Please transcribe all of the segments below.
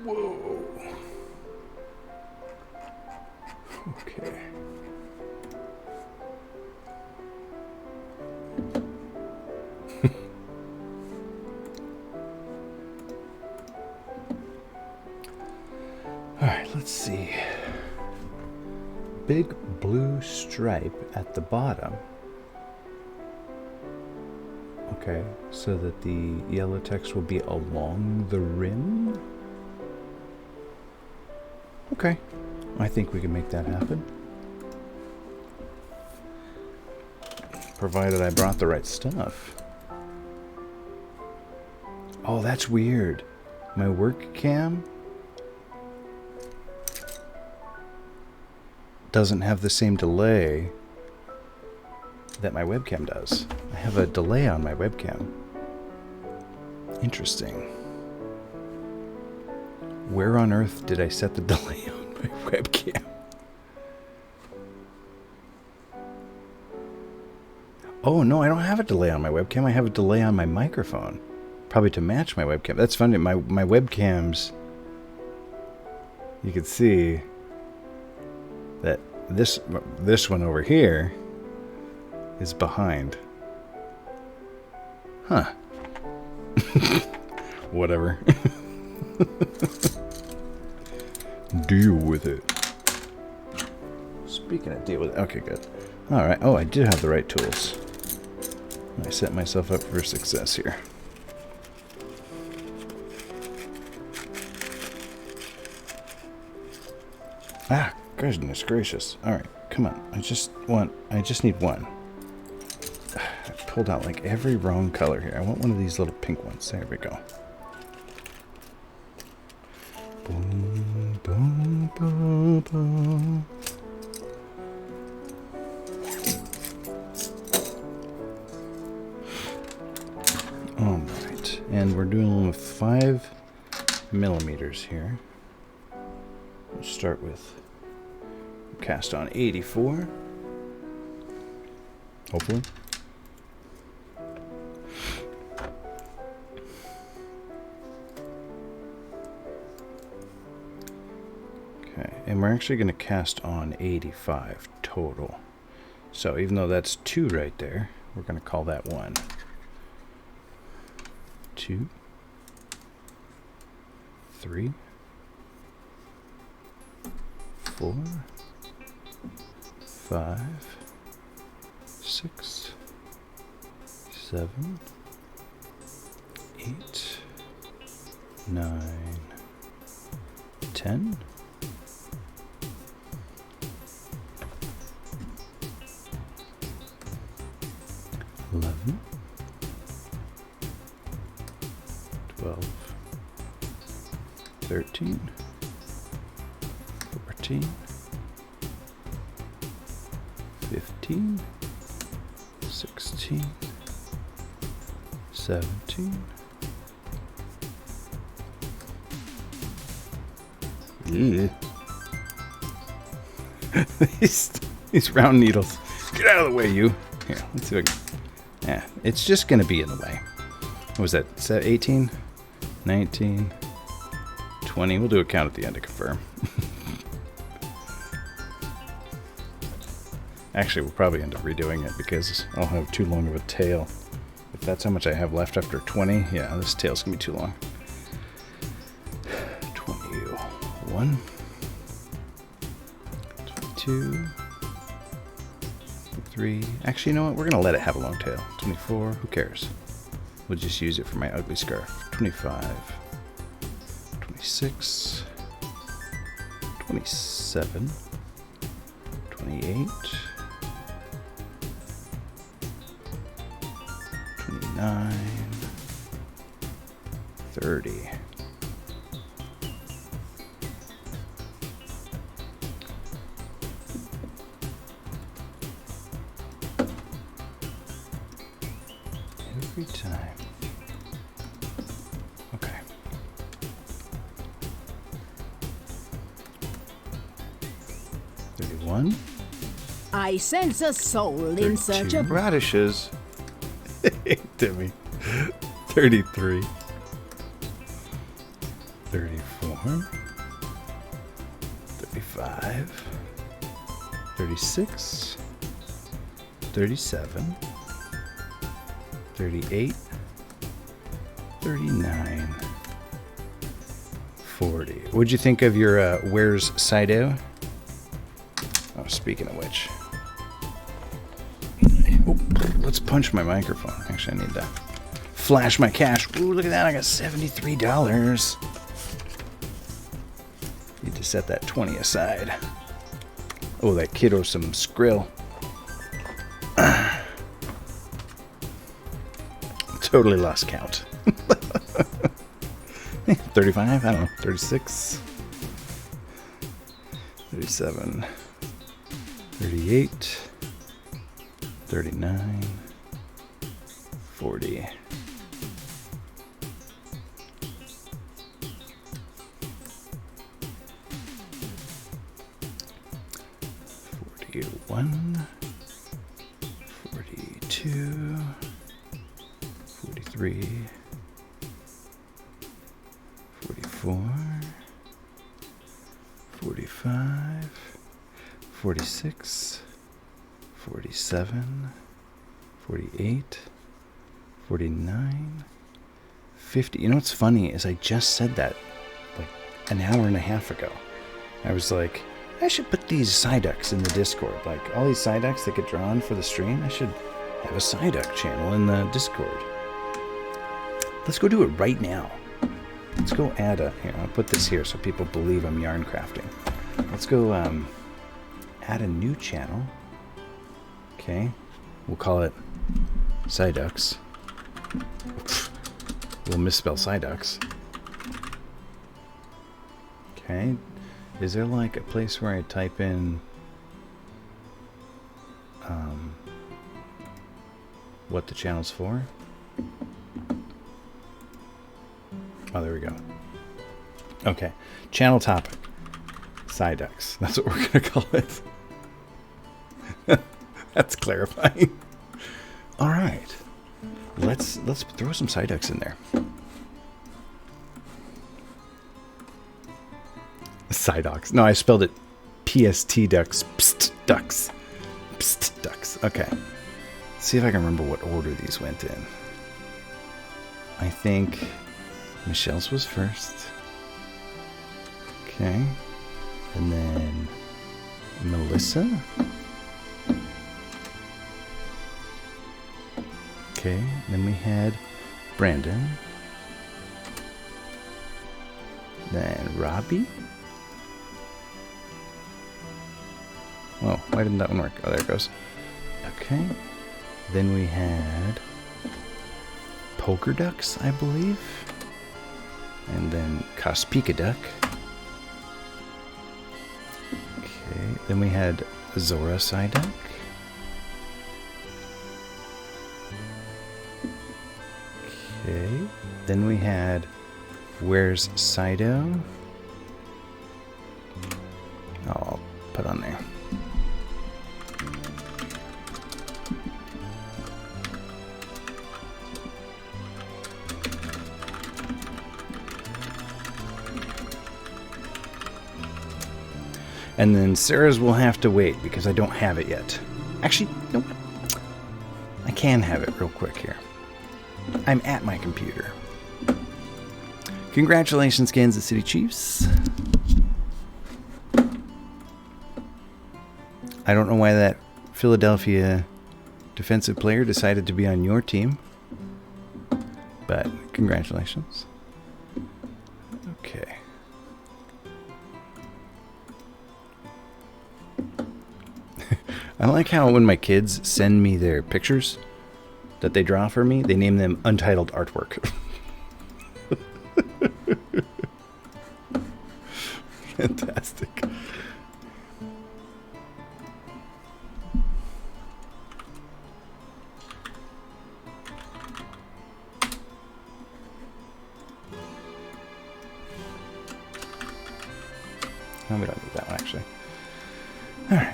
Whoa. Okay. All right, let's see. Big blue stripe at the bottom. Okay, so that the yellow text will be along the rim. Okay, I think we can make that happen. Provided I brought the right stuff. Oh, that's weird. My work cam doesn't have the same delay that my webcam does. I have a delay on my webcam. Interesting. Where on earth did I set the delay on my webcam? Oh, no, I don't have a delay on my webcam. I have a delay on my microphone. Probably to match my webcam. That's funny. My webcams, you can see that this one over here is behind. Huh. Whatever. Deal with it. Speaking of deal with it. Okay, good. Alright. Oh, I did have the right tools. I set myself up for success here. Ah, goodness gracious. Alright, come on. I just need one. I pulled out like every wrong color here. I want one of these little pink ones. There we go. Boom, boom, boom, boom. Alright, and we're doing with 5 millimeters here. We'll start with cast on 84. Hopefully. Okay, and we're actually going to cast on 85 total. So even though that's 2 right there, we're going to call that 1. 2, 3, 4, 5, 6, 7, 8, 9, 10, 11, 12, 13, 14, 15, 16, 17. Yeah. these round needles. Get out of the way, you. Here, let's see if I can. Yeah, it's just going to be in the way. What was that? Is that 18? 19? 20? We'll do a count at the end to confirm. Actually, we'll probably end up redoing it because I'll have too long of a tail. If that's how much I have left after 20, yeah, this tail's going to be too long. 21, 22, 23. Actually, you know what? We're going to let it have a long tail. 24, who cares? We'll just use it for my ugly scarf. 25, 26, 27, 28, 29, 30. Every time. Okay. 31, I sense a soul in search 32 of... radishes. Timmy. 33. 34. 35. 36. 37. 38. 39. 40. What'd you think of your Where's Sido? Oh, speaking of which. Oh, let's punch my microphone. Actually, I need to flash my cash. Ooh, look at that. I got $73. Need to set that 20 aside. Oh, that kiddo some Skrill. Totally lost count. 35? I don't know. 36. 37. 38. 39. 40. 41. 42. 43. 44. 45. 46. 47. 48. 49. 50. You know what's funny is I just said that like an hour and a half ago. I was like, I should put these Psyducks in the Discord. Like all these Psyducks that get drawn for the stream, I should have a Psyduck channel in the Discord. Let's go do it right now. Let's go add a... Here, I'll put this here so people believe I'm yarn crafting. Let's go add a new channel. Okay. We'll call it Psyducks. We'll misspell Psyducks. Okay. Is there like a place where I type in what the channel's for? Oh, there we go. Okay. Channel topic. Psyducks. That's what we're going to call it. That's clarifying. All right. Let's throw some Psyducks in there. Psyducks. No, I spelled it PST ducks. Psst ducks. Psst ducks. Okay. Let's see if I can remember what order these went in. I think Michelle's was first. Okay. And then Melissa. Okay. Then we had Brandon. Then Robbie. Oh, why didn't that one work? Oh, there it goes. Okay. Then we had Poker Ducks, I believe. And then Cospika Duck. Okay. Then we had Zora Psyduck. Okay. Then we had Where's Sido? I'll put on there. And then Sarah's will have to wait because I don't have it yet. Actually, you know what? I can have it real quick here. I'm at my computer. Congratulations, Kansas City Chiefs. I don't know why that Philadelphia defensive player decided to be on your team, but congratulations. Okay. I like how when my kids send me their pictures that they draw for me, they name them Untitled Artwork. Fantastic. No, we don't need that one, actually. All right,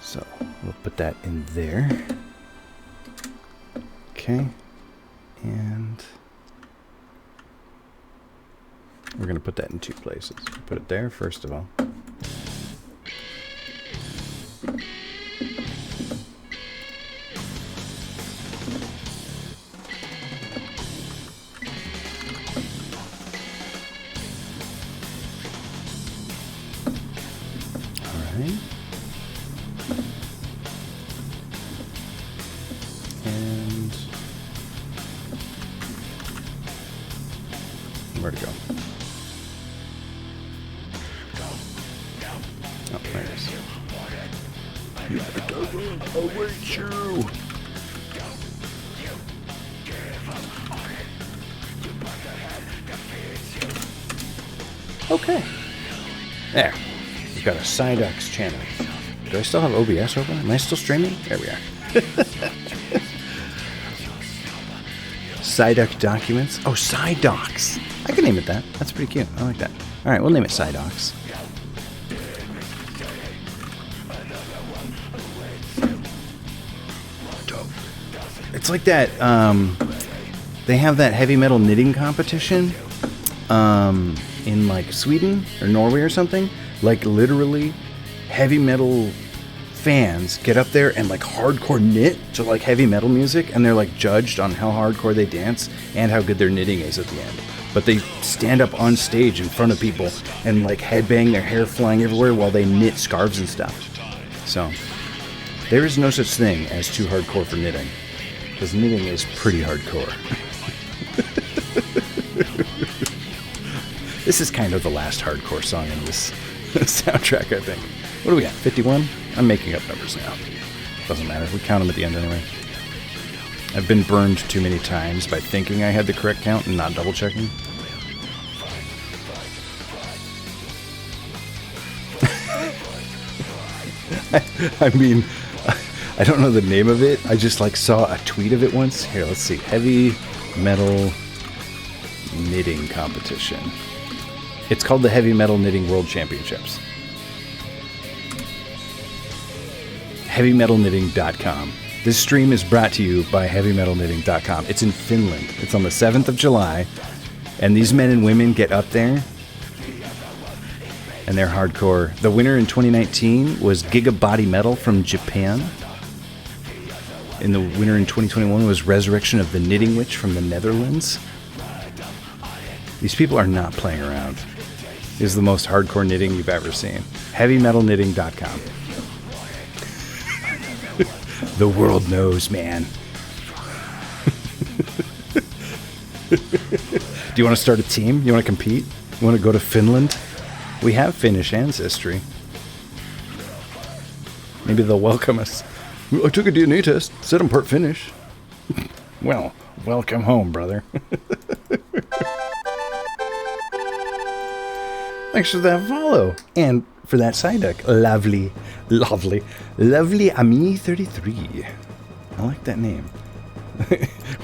so We'll put that in there. Okay. And we're going to put that in 2 places. Put it there, first of all. Alright. And where'd it go? Oh, there it is. Await you! Okay. There. We've got a Sidox channel. Do I still have OBS open? Am I still streaming? There we are. Sidox documents. Oh, Sidox. I can name it that. That's pretty cute. I like that. All right, we'll name it Sidox. It's like that. They have that heavy metal knitting competition in like Sweden or Norway or something. Like literally, heavy metal fans get up there and like hardcore knit to like heavy metal music, and they're like judged on how hardcore they dance and how good their knitting is at the end. But they stand up on stage in front of people and like headbang, their hair flying everywhere while they knit scarves and stuff. So there is no such thing as too hardcore for knitting, because knitting is pretty hardcore. This is kind of the last hardcore song in this soundtrack, I think. What do we got? 51? I'm making up numbers now. Doesn't matter. We count them at the end anyway. I've been burned too many times by thinking I had the correct count and not double checking. I mean, I don't know the name of it. I just like saw a tweet of it once. Here, let's see. Heavy metal knitting competition. It's called the Heavy Metal Knitting World Championships. HeavyMetalKnitting.com. This stream is brought to you by HeavyMetalKnitting.com. It's in Finland. It's on the 7th of July. And these men and women get up there. And they're hardcore. The winner in 2019 was Giga Body Metal from Japan. And the winner in 2021 was Resurrection of the Knitting Witch from the Netherlands. These people are not playing around. This is the most hardcore knitting you've ever seen. HeavyMetalKnitting.com. The world knows, man. Do you want to start a team? You want to compete? You want to go to Finland? We have Finnish ancestry. Maybe they'll welcome us. I took a DNA test. Said I'm part Finnish. Well, welcome home, brother. Thanks for that follow. And for that side deck. Lovely, lovely, lovely Ami33. I like that name.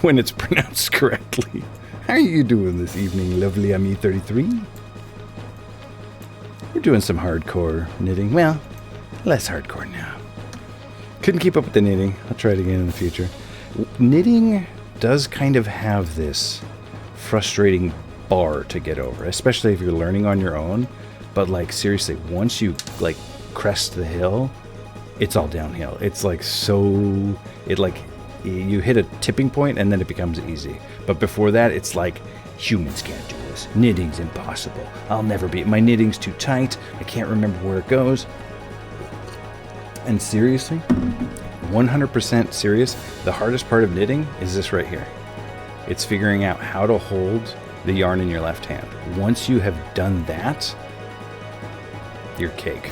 When it's pronounced correctly. How are you doing this evening, lovely Ami33? We're doing some hardcore knitting. Well, less hardcore now. Couldn't keep up with the knitting. I'll try it again in the future. Knitting does kind of have this frustrating bar to get over, especially if you're learning on your own. But like seriously, once you like crest the hill, it's all downhill. It's like so, it like you hit a tipping point and then it becomes easy. But before that, it's like humans can't do this. Knitting's impossible. I'll never be. My knitting's too tight. I can't remember where it goes. And seriously, 100% serious, the hardest part of knitting is this right here. It's figuring out how to hold the yarn in your left hand. Once you have done that, you're cake.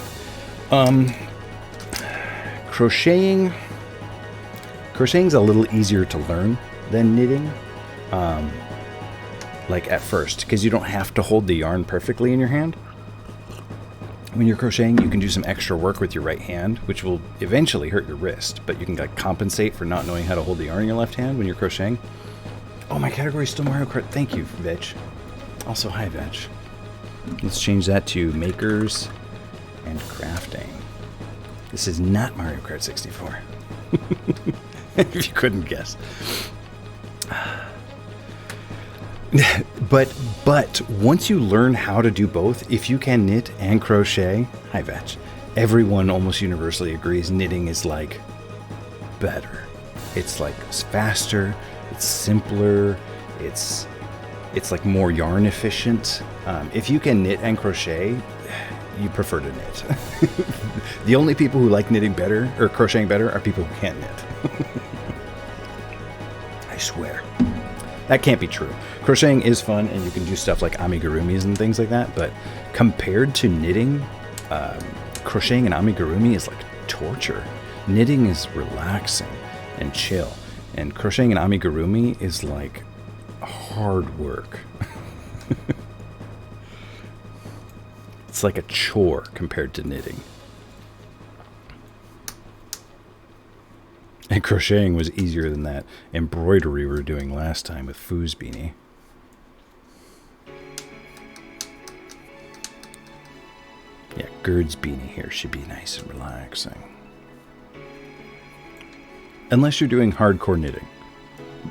Crocheting's a little easier to learn than knitting. Like at first, because you don't have to hold the yarn perfectly in your hand. When you're crocheting, you can do some extra work with your right hand, which will eventually hurt your wrist, but you can like compensate for not knowing how to hold the yarn in your left hand when you're crocheting. Oh, my category is still Mario Kart. Thank you, Vetch. Also, hi, Vetch. Let's change that to makers and crafting. This is not Mario Kart 64. If you couldn't guess. But once you learn how to do both, if you can knit and crochet, hi Vetch, everyone almost universally agrees knitting is like better. It's like faster, it's simpler, it's like more yarn efficient. If you can knit and crochet, you prefer to knit. The only people who like knitting better or crocheting better are people who can't knit. I swear. That can't be true. Crocheting is fun, and you can do stuff like amigurumis and things like that, but compared to knitting, crocheting and amigurumi is like torture. Knitting is relaxing and chill, and crocheting and amigurumi is like hard work. It's like a chore compared to knitting. And crocheting was easier than that embroidery we were doing last time with Foo's Beanie. Yeah, Gerd's Beanie here should be nice and relaxing. Unless you're doing hardcore knitting.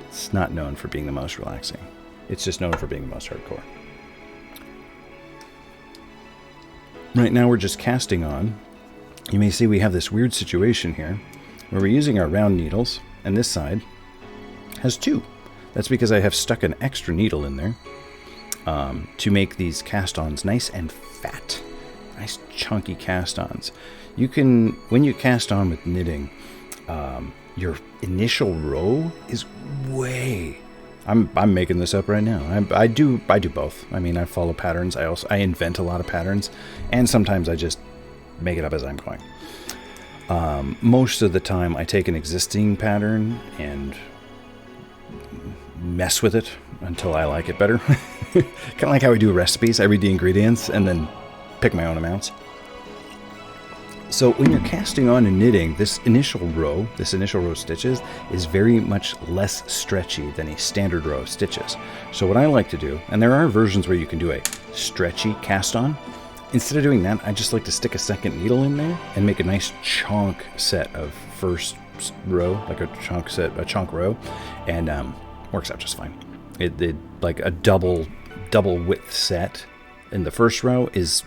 It's not known for being the most relaxing. It's just known for being the most hardcore. Right now we're just casting on. You may see we have this weird situation here where we're using our round needles, and this side has two. That's because I have stuck an extra needle in there to make these cast-ons nice and fat. Nice chunky cast-ons. You can, when you cast on with knitting, your initial row is way... I'm making this up right now. I do both. I mean, I follow patterns. I invent a lot of patterns, and sometimes I just make it up as I'm going. Most of the time, I take an existing pattern and mess with it until I like it better. Kind of like how I do recipes. I read the ingredients and then pick my own amounts. So when you're casting on and knitting, this initial row of stitches is very much less stretchy than a standard row of stitches. So what I like to do, and there are versions where you can do a stretchy cast on, instead of doing that, I just like to stick a second needle in there and make a nice chunk set of first row, like a chunk row, and works out just fine. It like a double width set in the first row is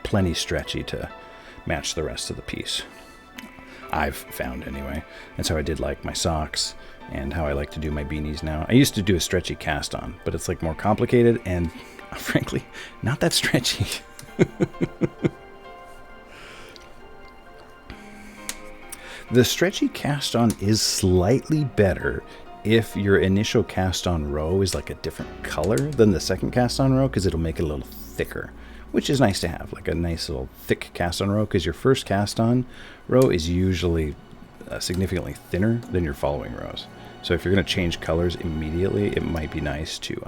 plenty stretchy to match the rest of the piece. I've found anyway. That's how I did like my socks and how I like to do my beanies now. I used to do a stretchy cast on, but it's like more complicated and frankly not that stretchy. The stretchy cast on is slightly better if your initial cast on row is like a different color than the second cast on row, because it'll make it a little thicker, which is nice to have, like a nice little thick cast on row, because your first cast on row is usually significantly thinner than your following rows. So if you're going to change colors immediately, it might be nice to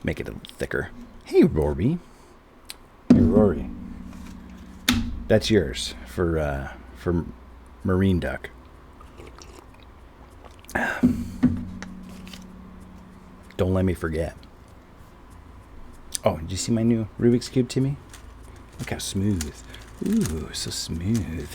make it a little thicker. Hey, Rory. Hey, Rory. That's yours for marine duck. Don't let me forget. Oh, did you see my new Rubik's Cube, Timmy? Look how smooth. Ooh, so smooth.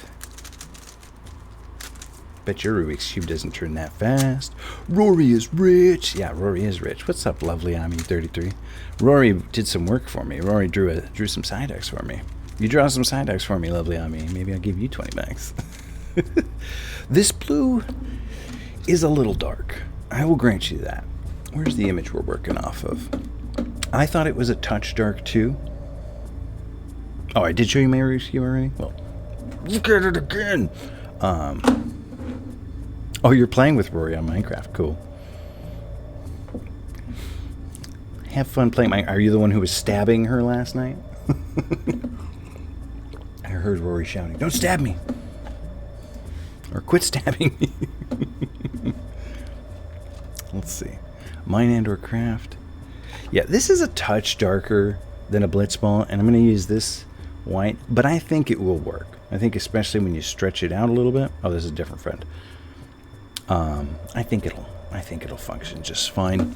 Bet your Rubik's Cube doesn't turn that fast. Rory is rich. Yeah, Rory is rich. What's up, lovely Ami33? Rory did some work for me. Rory drew some side decks for me. You draw some side decks for me, lovely Ami. Maybe I'll give you 20 bucks. This blue is a little dark. I will grant you that. Where's the image we're working off of? I thought it was a touch dark too. Oh, I did show you my Rubik's Cube already? Well, look at it again. Oh, you're playing with Rory on Minecraft. Cool. Have fun playing. Are you the one who was stabbing her last night? I heard Rory shouting, "Don't stab me!" Or quit stabbing me. Let's see. Mine and or craft. Yeah, this is a touch darker than a Blitzball, and I'm going to use this white, but I think it will work. I think especially when you stretch it out a little bit. Oh, this is a different friend. I think it'll function just fine.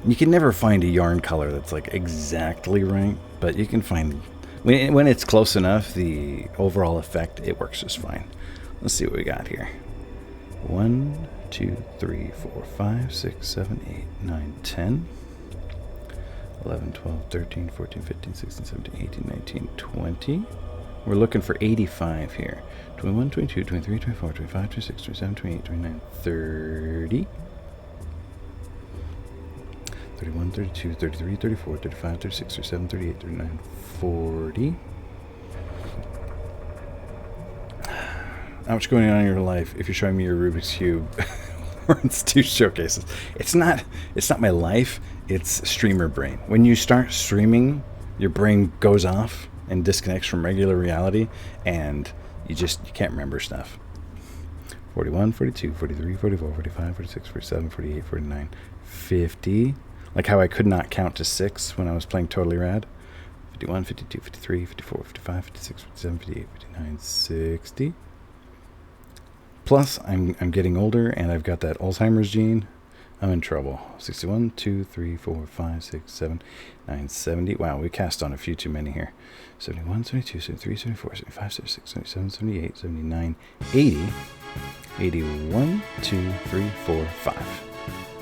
You can never find a yarn color that's like exactly right, but you can find When it's close enough, the overall effect, it works just fine. Let's see what we got here. 1, 2, 3, 4, 5, 6, 7, 8, 9, 10, 11, 12, 13, 14, 15, 16, 17, 18, 19, 20. We're looking for 85 here. 21, 22, 23, 24, 25, 26, 27, 28, 29, 30. 31, 32, 33, 34, 35, 36, 37, 38, 39, 40. How much going on in your life if you're showing me your Rubik's Cube or it's 2 showcases? It's not my life, it's streamer brain. When you start streaming, your brain goes off and disconnects from regular reality, and you can't remember stuff. 41, 42, 43, 44, 45, 46, 47, 48, 49, 50. Like how I could not count to 6 when I was playing Totally Rad. 51, 52, 53, 54, 55, 56, 57, 58, 59, 60. Plus, I'm getting older, and I've got that Alzheimer's gene. I'm in trouble. 61, 2, 3, 4, 5, 6, 7, 9, 70. Wow, we cast on a few too many here. 71, 72, 73, 74, 75, 76, 77, 78, 79, 80. 81, 2, 3, 4, 5.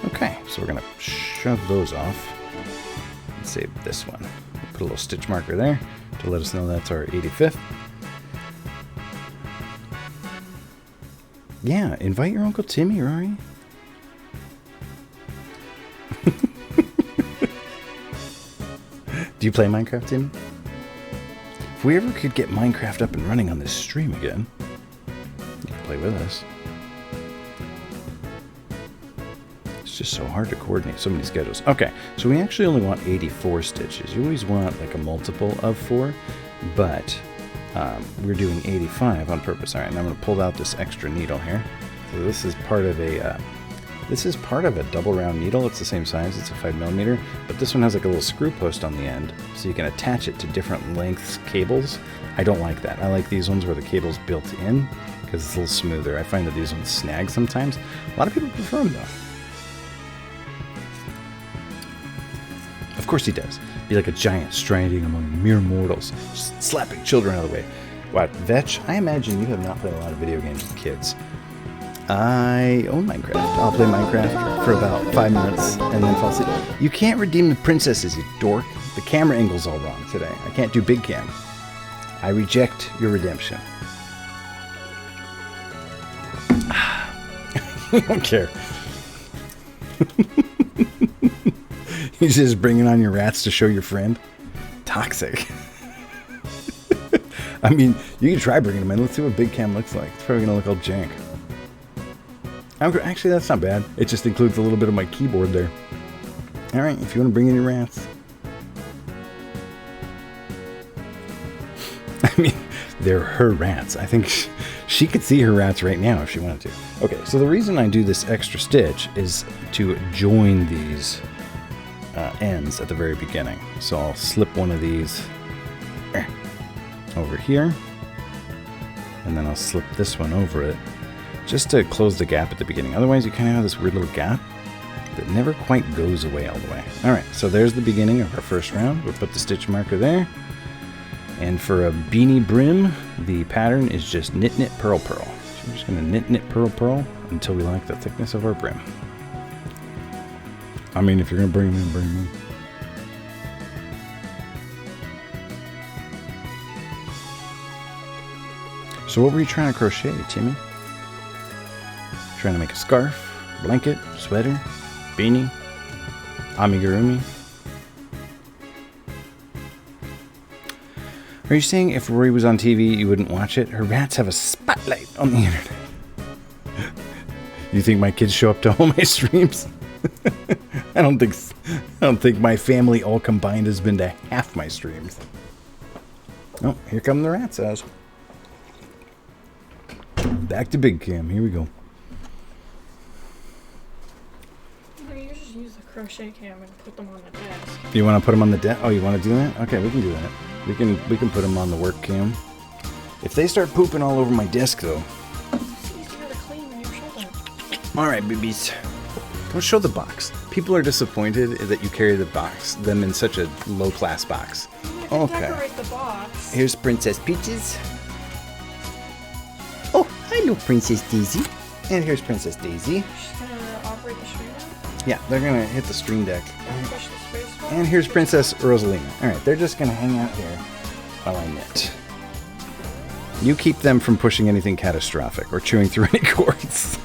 Okay, so we're going to shove those off. Let's save this one. Put a little stitch marker there to let us know that's our 85th. Yeah, invite your Uncle Timmy, Rory. Do you play Minecraft, Timmy? If we ever could get Minecraft up and running on this stream again, you can play with us. It's just so hard to coordinate so many schedules. Okay, so we actually only want 84 stitches. You always want like a multiple of 4, but we're doing 85 on purpose. All right, and I'm going to pull out this extra needle here. So this is part of a double round needle. It's the same size. It's a 5mm, but this one has like a little screw post on the end, so you can attach it to different lengths cables. I don't like that. I like these ones where the cable's built in because it's a little smoother. I find that these ones snag sometimes. A lot of people prefer them though. Of course he does. Be like a giant striding among mere mortals, slapping children out of the way. Wow, Vetch, I imagine you have not played a lot of video games with kids. I own Minecraft. I'll play Minecraft for about 5 minutes and then fall asleep. You can't redeem the princesses, you dork. The camera angle's all wrong today. I can't do big cam. I reject your redemption. I don't care. He's just bringing on your rats to show your friend. Toxic. I mean, you can try bringing them in. Let's see what big cam looks like. It's probably going to look all jank. Actually, that's not bad. It just includes a little bit of my keyboard there. All right, if you want to bring in your rats. I mean, they're her rats. I think she could see her rats right now if she wanted to. Okay, so the reason I do this extra stitch is to join these ends at the very beginning. So I'll slip one of these over here, and then I'll slip this one over it just to close the gap at the beginning. Otherwise, you kind of have this weird little gap that never quite goes away all the way. All right, so there's the beginning of our first round. We'll put the stitch marker there. And for a beanie brim, the pattern is just knit, knit, purl, purl. So we're just going to knit, knit, purl, purl until we like the thickness of our brim. I mean, if you're going to bring them in, bring them in. So what were you trying to crochet, Timmy? Trying to make a scarf, blanket, sweater, beanie, amigurumi? Are you saying if Rory was on TV, you wouldn't watch it? Her rats have a spotlight on the internet. You think my kids show up to all my streams? I don't think my family all combined has been to half my streams. Oh, here come the rats, as. Back to big cam. Here we go. No, you just use the crochet cam and put them on the desk. You want to put them on the desk? Oh, you want to do that? Okay, we can do that. We can put them on the work cam. If they start pooping all over my desk, though. It's easier to clean when you show them. All right, babies. Don't show the box. People are disappointed that you carry them in such a low-class box. Okay. Decorate the box. Here's Princess Peaches. Oh, hello, Princess Daisy. And here's Princess Daisy. She's gonna operate the stream now. Yeah, they're gonna hit the stream deck. Don't push the space bar. And here's Princess Rosalina. Alright, they're just gonna hang out here while I knit. You keep them from pushing anything catastrophic or chewing through any cords.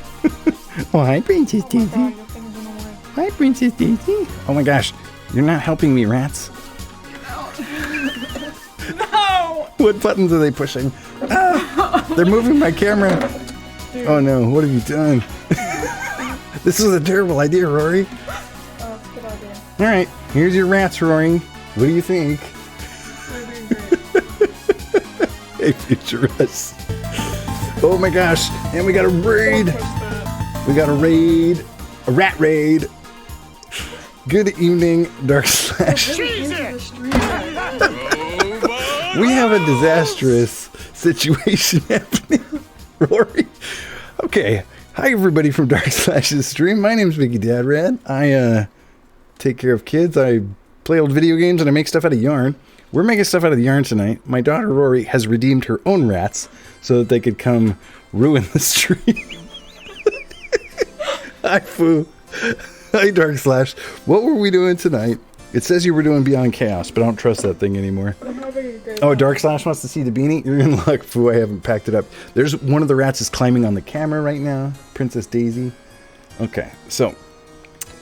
Oh, hi, Princess Oh my Daisy. god, your thing's in the way. Hi, Princess Daisy. Oh my gosh, you're not helping me, rats. No! What buttons are they pushing? Ah, they're moving my camera. Dude. Oh no, what have you done? This is a terrible idea, Rory. Oh, that's a good idea. Alright, here's your rats, Rory. What do you think? You're doing great. Hey, Futurist. Oh my gosh, and we got a raid. Don't push that. We got a raid. A rat raid. Good evening, Dark Slash. Really into the stream. We have a disastrous situation happening, Rory. Okay, hi everybody from Dark Slash's stream. My name's Mickey Dad Rad. I take care of kids. I play old video games and I make stuff out of yarn. We're making stuff out of the yarn tonight. My daughter Rory has redeemed her own rats so that they could come ruin the stream. Hi, Foo. Hi, Dark Slash. What were we doing tonight? It says you were doing Beyond Chaos, but I don't trust that thing anymore. I'm having a great Oh, time. Dark Slash wants to see the beanie? You're in luck, Foo. I haven't packed it up. There's one of the rats is climbing on the camera right now. Princess Daisy. Okay, so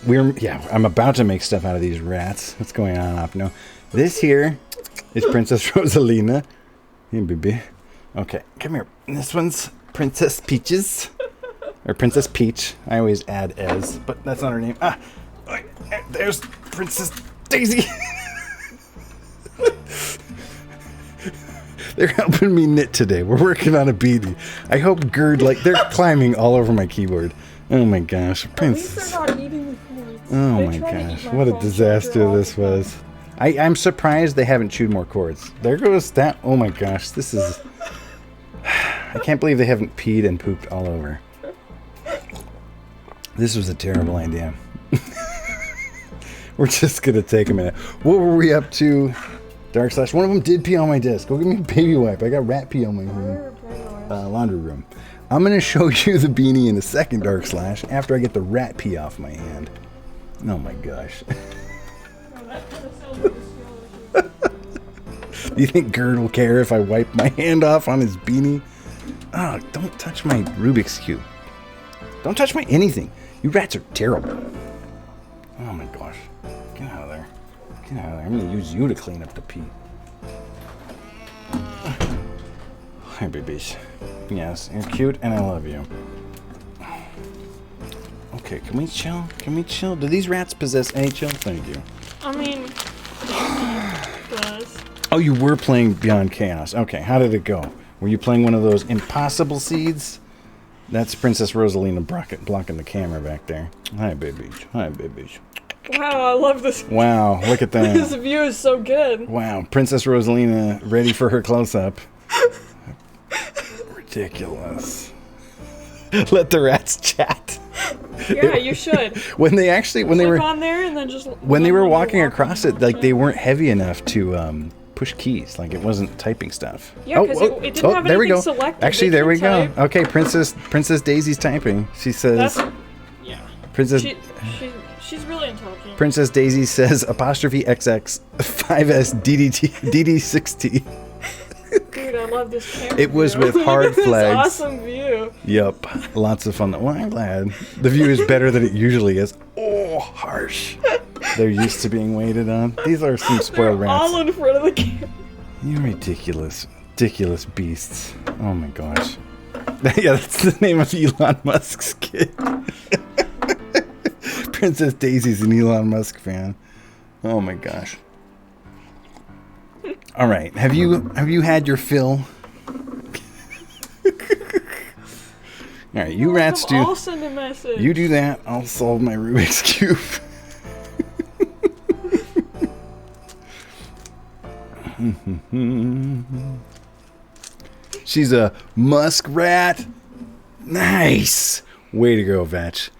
I'm about to make stuff out of these rats. What's going on up now? This here is Princess Rosalina. Hey, baby. Okay, come here. This one's Princess Peaches. Or Princess Peach. I always add as, but that's not her name. Ah, there's Princess Daisy. They're helping me knit today. We're working on a beanie. I hope Gerd, they're climbing all over my keyboard. Oh my gosh. At least they're not eating the cords. Oh They my try to eat gosh. my What a phone disaster charger all this the time. was. I'm surprised they haven't chewed more cords. There goes that. Oh my gosh. This is... I can't believe they haven't peed and pooped all over. This was a terrible idea. We're just going to take a minute. What were we up to? Dark Slash. One of them did pee on my desk. Go give me a baby wipe. I got rat pee on my room. Laundry room. I'm going to show you the beanie in a second, Dark Slash, after I get the rat pee off my hand. Oh my gosh. Do you think Gerd will care if I wipe my hand off on his beanie? Oh, don't touch my Rubik's Cube. Don't touch my anything. You rats are terrible. Oh my gosh. Get out of there. Get out of there. I'm going to use you to clean up the pee. Hi, babies. Yes, you're cute and I love you. Okay, can we chill? Can we chill? Do these rats possess any chill? Thank you. I mean, does. Oh, you were playing Beyond Chaos. Okay, how did it go? Were you playing one of those impossible seeds? That's Princess Rosalina blocking the camera back there. Hi, babies. Hi, babies. Wow, I love this. Wow, look at This that. view is so good. Wow, Princess Rosalina ready for her close-up. Ridiculous. Let the rats chat. Yeah, you should. When they Click were on there and then just. when they were walking across it, like they weren't heavy enough to push keys. Like it wasn't typing stuff. Yeah, 'cause it didn't have there we anything go. selected. Actually, They there we can go. type. Okay, Princess Daisy's typing. She says, That's. Yeah. Princess She's really intelligent. Princess Daisy says apostrophe XX 5S DD6T. Dude, I love this camera. It was view. with Look hard at this flags. Awesome view. Yup, lots of fun. Well, I'm glad. The view is better than it usually is. Oh, harsh. They're used to being waited on. These are some spoiled They're rats. all in front of the camera. You ridiculous beasts. Oh my gosh. Yeah, that's the name of Elon Musk's kid. Princess Daisy's an Elon Musk fan. Oh my gosh. All right, have you had your fill? All right, you rats do. I'll send a message. You do that. I'll solve my Rubik's Cube. She's a muskrat. Nice. Way to go, Vetch.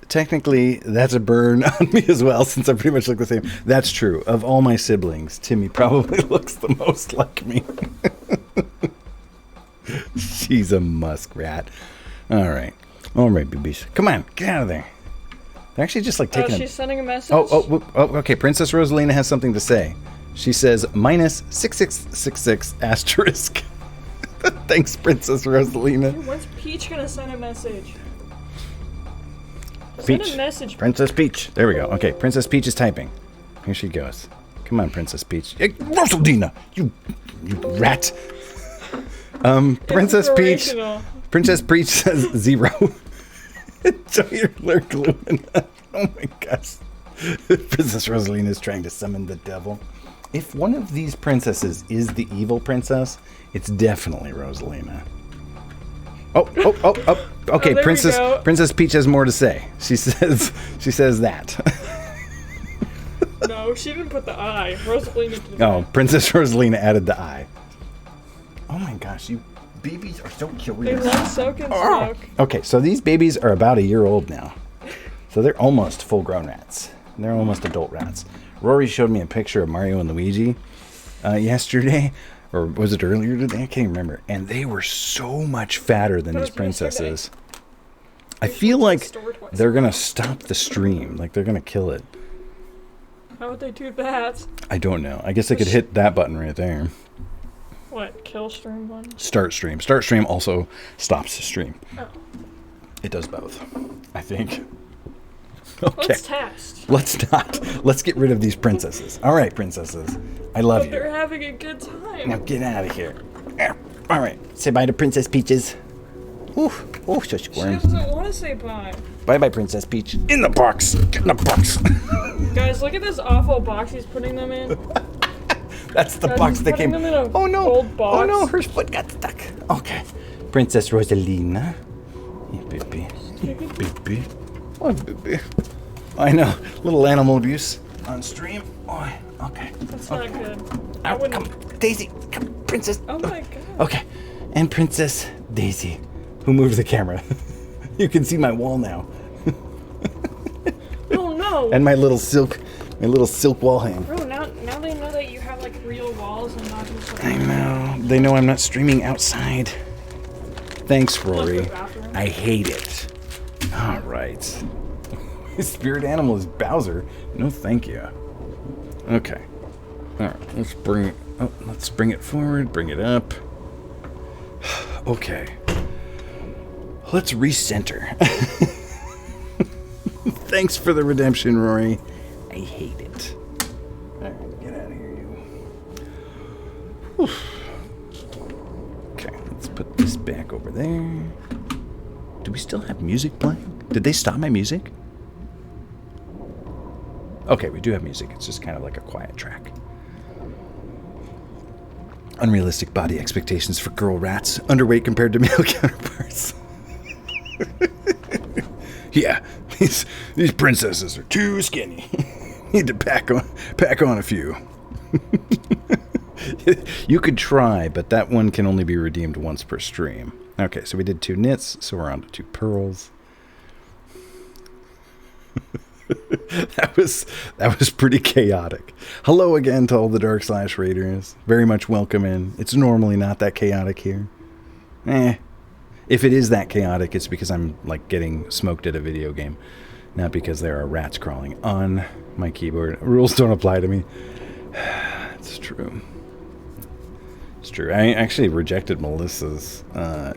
technically, that's a burn on me as well, since I pretty much look the same. That's true. Of all my siblings, Timmy probably looks the most like me. She's a muskrat. All right, babies. Come on, get out of there. They're actually just like taking. Oh, she's sending a message. Oh, okay. Princess Rosalina has something to say. She says -6666 asterisk. Thanks, Princess Rosalina. When's Peach gonna send a message? Peach. Send a message. Princess Peach. There we go. Okay, Princess Peach is typing. Here she goes. Come on, Princess Peach. Hey, Rosalina, you rat. Princess Peach. Princess Peach says 0. So you're gluing. Oh my gosh. Princess Rosalina is trying to summon the devil. If one of these princesses is the evil princess, it's definitely Rosalina. Oh. Okay, Princess Peach has more to say. She says that. No, she didn't put the I. Rosalina did. Oh, Princess Rosalina added the I. Oh my gosh, you babies are so curious. They love soak and smoke. Okay, so these babies are about a year old now. So they're almost full-grown rats. They're almost adult rats. Rory showed me a picture of Mario and Luigi yesterday. Or was it earlier today? I can't remember. And they were so much fatter than these princesses. I feel like they're going to stop the stream. Like, they're going to kill it. How would they do that? I don't know. I guess they could hit that button right there. What? Kill stream button? Start stream. Start stream also stops the stream. Oh. It does both, I think. Okay. Let's test. Let's not. Let's get rid of these princesses. All right, princesses. I love you. They're having a good time. Now get out of here. All right. Say bye to Princess Peaches. Ooh, so She squirm. doesn't want to say bye. Bye, Princess Peach. In the box. Get in the box. Guys, look at this awful box he's putting them in. That's the Guys, box he's they putting came. them in a Oh no! gold box. Oh no! Her foot got stuck. Okay. Princess Rosalina. Yeah, baby. Yeah, baby. Oh, baby. I know. Little animal abuse on stream. Oh, okay. That's not good. Ow, come, Daisy. Come, Princess. Oh my god. Okay. And Princess Daisy, who moved the camera. You can see my wall now. Oh no. And my little silk wall hang. Bro, now they know that you have like real walls and not just like. I know. They know I'm not streaming outside. Thanks, Rory. the bathroom. I hate it. All right. His spirit animal is Bowser. No, thank you. Okay. All right. Let's bring it forward. Bring it up. Okay. Let's recenter. Thanks for the redemption, Rory. I hate it. All right, get out of here, you. Whew. Okay, let's put this back over there. Do we still have music playing? Did they stop my music? Okay, we do have music. It's just kind of like a quiet track. Unrealistic body expectations for girl rats. Underweight compared to male counterparts. Yeah, these princesses are too skinny. Need to pack on a few. You could try, but that one can only be redeemed once per stream. Okay, so we did 2 knits, so we're on to 2 pearls. That was pretty chaotic. Hello again to all the Dark Slash Raiders. Very much welcome in. It's normally not that chaotic here. If it is that chaotic, it's because I'm like getting smoked at a video game, not because there are rats crawling on my keyboard. Rules don't apply to me. It's true. It's true. I actually rejected Melissa's.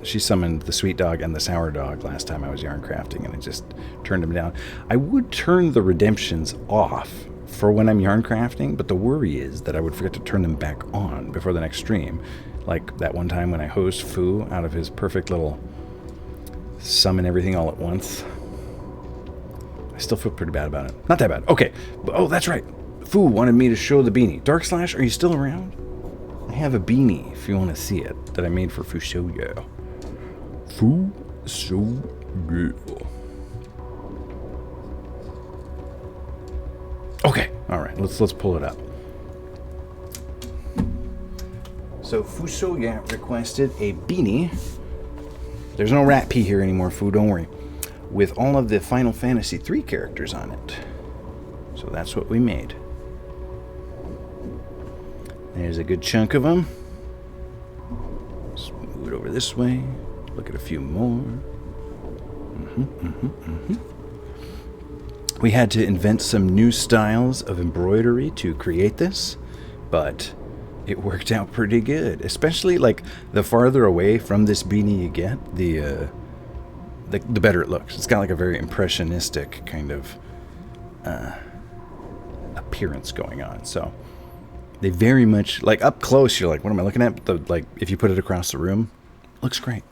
She summoned the sweet dog and the sour dog last time I was yarn crafting, and I just turned them down. I would turn the redemptions off for when I'm yarn crafting, but the worry is that I would forget to turn them back on before the next stream. Like that one time when I hosed Fu out of his perfect little summon everything all at once. I still feel pretty bad about it. Not that bad. Okay. Oh, that's right. Fu wanted me to show the beanie. Dark Slash, are you still around? I have a beanie, if you want to see it, that I made for Fusoya. Fusoya. Okay. All right. Let's pull it up. So Fusoya requested a beanie. There's no rat pee here anymore, Fu. Don't worry. with all of the Final Fantasy III characters on it. So that's what we made. There's a good chunk of them. Let's move it over this way. Look at a few more. We had to invent some new styles of embroidery to create this, but it worked out pretty good. Especially like the farther away from this beanie you get, the better it looks. It's got like a very impressionistic kind of appearance going on. So they very much, like up close, you're like, what am I looking at? But like if you put it across the room, looks great.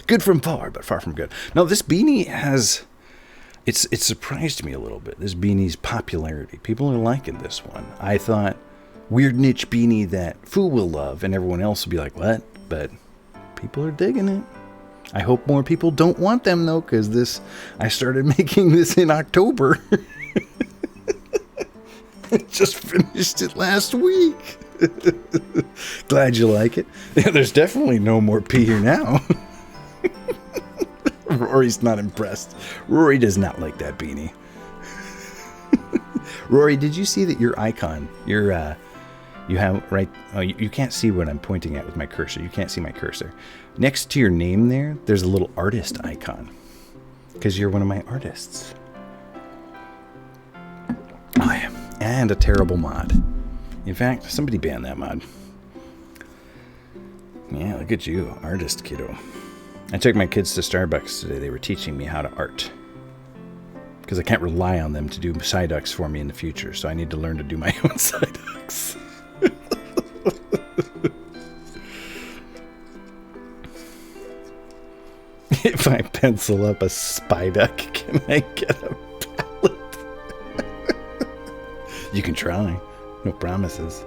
Good from far, but far from good. No, this beanie has, it's surprised me a little bit, this beanie's popularity. People are liking this one. I thought, weird niche beanie that Foo will love, and everyone else will be like, what? But people are digging it. I hope more people don't want them, though, because I started making this in October. Just finished it last week. Glad you like it. Yeah, there's definitely no more pee here now. Rory's not impressed. Rory does not like that beanie. Rory, did you see that your icon, you have right, oh, you can't see what I'm pointing at with my cursor. You can't see my cursor. Next to your name there's a little artist icon. Because you're one of my artists. I am. And a terrible mod. In fact, somebody banned that mod. Yeah, look at you, artist kiddo. I took my kids to Starbucks today. They were teaching me how to art. Because I can't rely on them to do side ducks for me in the future. So I need to learn to do my own side ducks. If I pencil up a spy duck, can I get a pallet? You can try. No promises.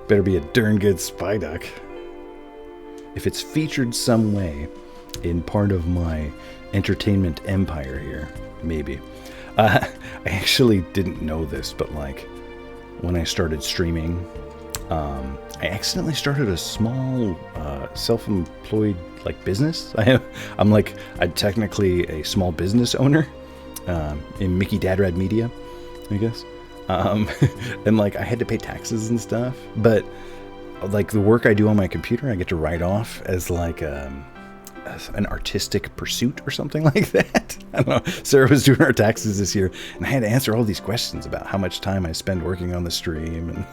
Better be a darn good spy duck. If it's featured some way in part of my entertainment empire here, maybe. I actually didn't know this, but like when I started streaming, I accidentally started a small self-employed like business. I'm technically a small business owner in Mickey Dadrad Media, I guess. And like I had to pay taxes and stuff, but like the work I do on my computer, I get to write off as like as an artistic pursuit or something like that. I don't know. Sarah was doing our taxes this year, and I had to answer all these questions about how much time I spend working on the stream and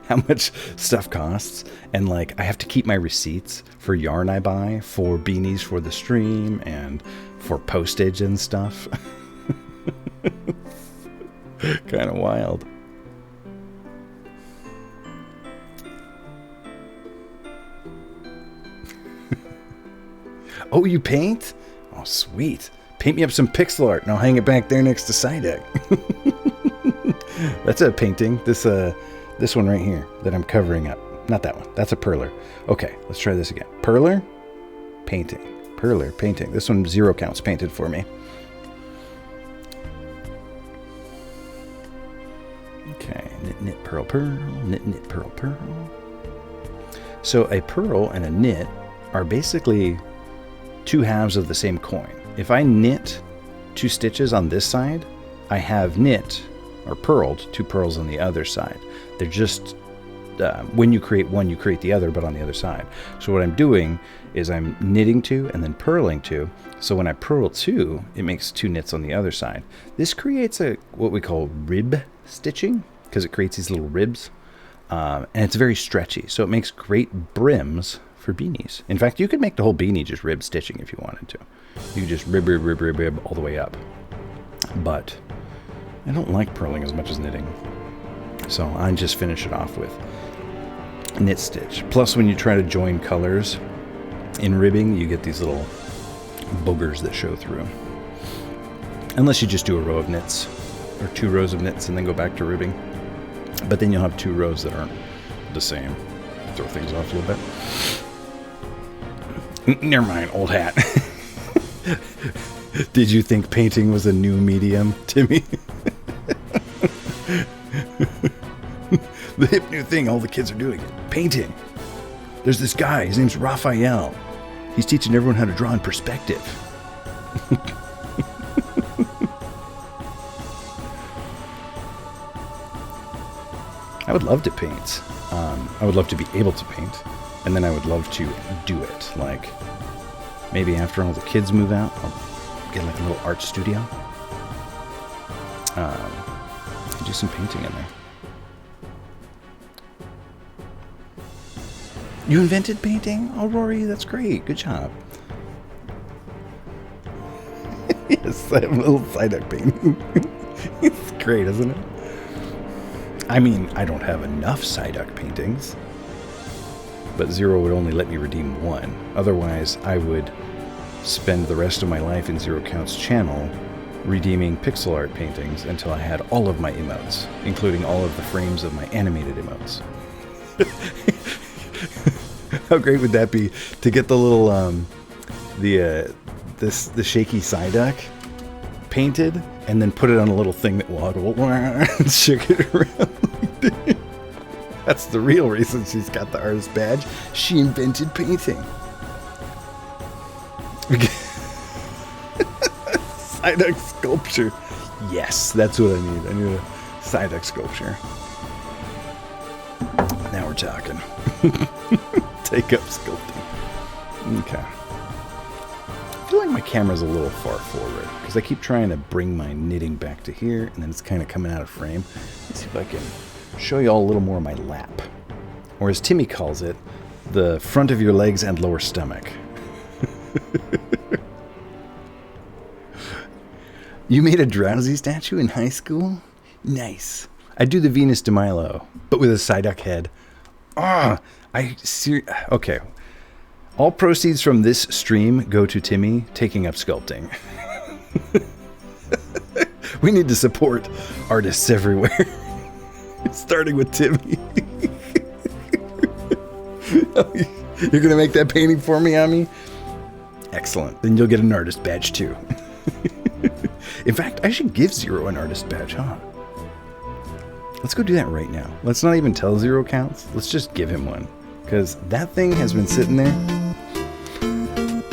how much stuff costs. And like I have to keep my receipts for yarn I buy, for beanies for the stream, and for postage and stuff. Kind of wild. Oh, you paint? Oh, sweet. Paint me up some pixel art and I'll hang it back there next to Psyduck. That's a painting. This one right here that I'm covering up. Not that one. That's a perler. Okay, let's try this again. Perler, painting. Perler, painting. This one 0 counts painted for me. Okay, knit, knit, purl, purl, knit, knit, purl, purl. So a purl and a knit are basically two halves of the same coin. If I knit 2 stitches on this side, I have knit or purled 2 pearls on the other side. They're just, when you create one, you create the other, but on the other side. So what I'm doing is I'm knitting 2 and then purling 2. So when I purl 2, it makes 2 knits on the other side. This creates what we call rib stitching, because it creates these little ribs. And it's very stretchy, so it makes great brims for beanies. In fact, you could make the whole beanie just rib stitching if you wanted to. You could just rib, rib, rib, rib, rib all the way up. But I don't like purling as much as knitting. So I just finish it off with knit stitch. Plus, when you try to join colors in ribbing, you get these little boogers that show through. Unless you just do a row of knits, or 2 rows of knits and then go back to ribbing. But then you'll have 2 rows that aren't the same. Throw things off a little bit. Never mind, old hat. Did you think painting was a new medium, Timmy? The hip new thing all the kids are doing. Painting. There's this guy, his name's Raphael. He's teaching everyone how to draw in perspective. I would love to paint. I would love to be able to paint. And then I would love to do it. Like, maybe after all the kids move out, I'll get like a little art studio. Do some painting in there. You invented painting? Oh, Rory, that's great. Good job. Yes, I have a little Psyduck painting. It's great, isn't it? I mean, I don't have enough Psyduck paintings. But Zero would only let me redeem one. Otherwise, I would spend the rest of my life in Zero Count's channel redeeming pixel art paintings until I had all of my emotes, including all of the frames of my animated emotes. How great would that be to get the little the shaky Psyduck painted and then put it on a little thing that wobbled and shook it around. That's the real reason she's got the artist badge. She invented painting. Psyduck sculpture. Yes, that's what I need. I need a Psyduck sculpture. Now we're talking. Take up sculpting. Okay. I feel like my camera's a little far forward because I keep trying to bring my knitting back to here and then it's kind of coming out of frame. Let's see if I can show you all a little more of my lap. Or as Timmy calls it, the front of your legs and lower stomach. You made a Drowsy statue in high school? Nice. I do the Venus de Milo, but with a Psyduck head. Okay. All proceeds from this stream go to Timmy taking up sculpting. We need to support artists everywhere. Starting with Timmy. You're going to make that painting for me, Ami? Excellent. Then you'll get an artist badge too. In fact, I should give Zero an artist badge, huh? Let's go do that right now. Let's not even tell Zero Counts. Let's just give him one. Because that thing has been sitting there.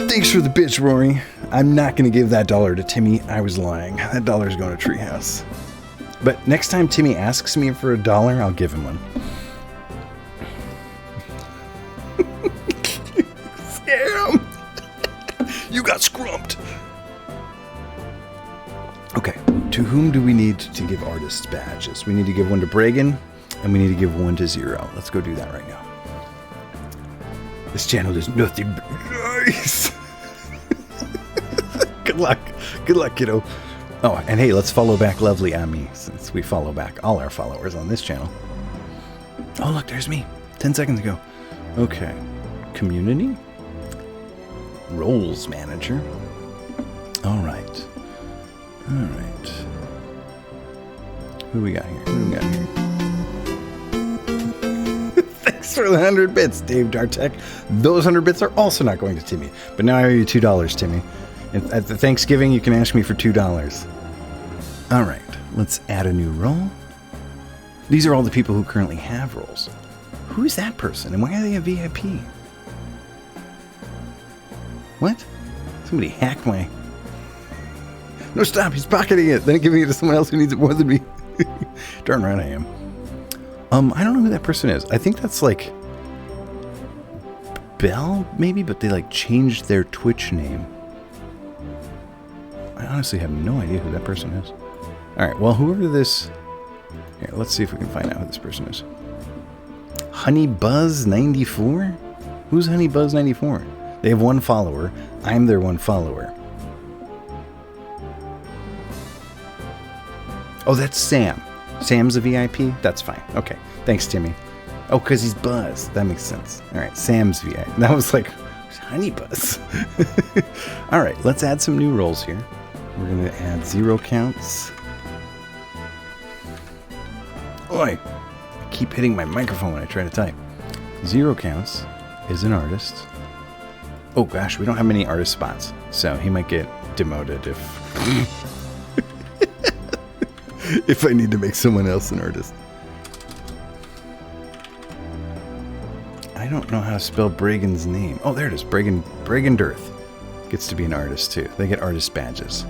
Thanks for the bitch, Rory. I'm not going to give that $1 to Timmy. I was lying. That $1's going to Treehouse. But next time Timmy asks me for $1, I'll give him one. Scam! You got scrumped. Okay, to whom do we need to give artists badges? We need to give one to Bragan, and we need to give one to Zero. Let's go do that right now. This channel is nothing but nice. Good luck. Good luck, kiddo. Oh, and hey, let's follow back lovely Ami, since we follow back all our followers on this channel. Oh, look, there's me. 10 seconds ago. Okay. Community. Roles manager. All right. All right. Who we got here? Who we got here? Thanks for the 100 bits, Dave Dartek. Those 100 bits are also not going to Timmy. But now I owe you $2, Timmy. And at the Thanksgiving, you can ask me for $2. All right. Let's add a new role. These are all the people who currently have roles. Who is that person? And why are they a VIP? What? Somebody hacked my... No, stop. He's pocketing it. Then giving it to someone else who needs it more than me. Darn right I am. I don't know who that person is. I think that's like... Belle, maybe? But they like changed their Twitch name. I honestly have no idea who that person is. Alright, well, whoever this... Here, let's see if we can find out who this person is. HoneyBuzz94? Who's HoneyBuzz94? They have one follower. I'm their one follower. Oh, that's Sam. Sam's a VIP? That's fine. Okay. Thanks, Timmy. Oh, because he's Buzz. That makes sense. All right. Sam's VIP. That was like, HoneyBuzz. All right. Let's add some new roles here. We're going to add Zero Counts. Oi. I keep hitting my microphone when I try to type. Zero Counts is an artist. Oh, gosh. We don't have many artist spots. So he might get demoted if... if I need to make someone else an artist. I don't know how to spell Bragan's name. Oh, there it is. Bragan Dirth. gets to be an artist too. They get artist badges.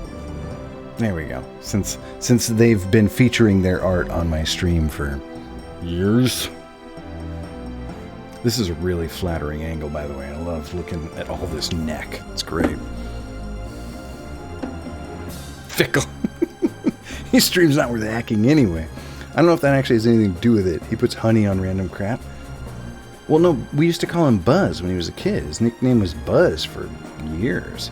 There we go. Since they've been featuring their art on my stream for years. This is a really flattering angle, by the way. I love looking at all this neck. It's great. Fickle. His stream's not worth hacking anyway. I don't know if that actually has anything to do with it. He puts honey on random crap. Well, no, we used to call him Buzz when he was a kid. His nickname was Buzz for years.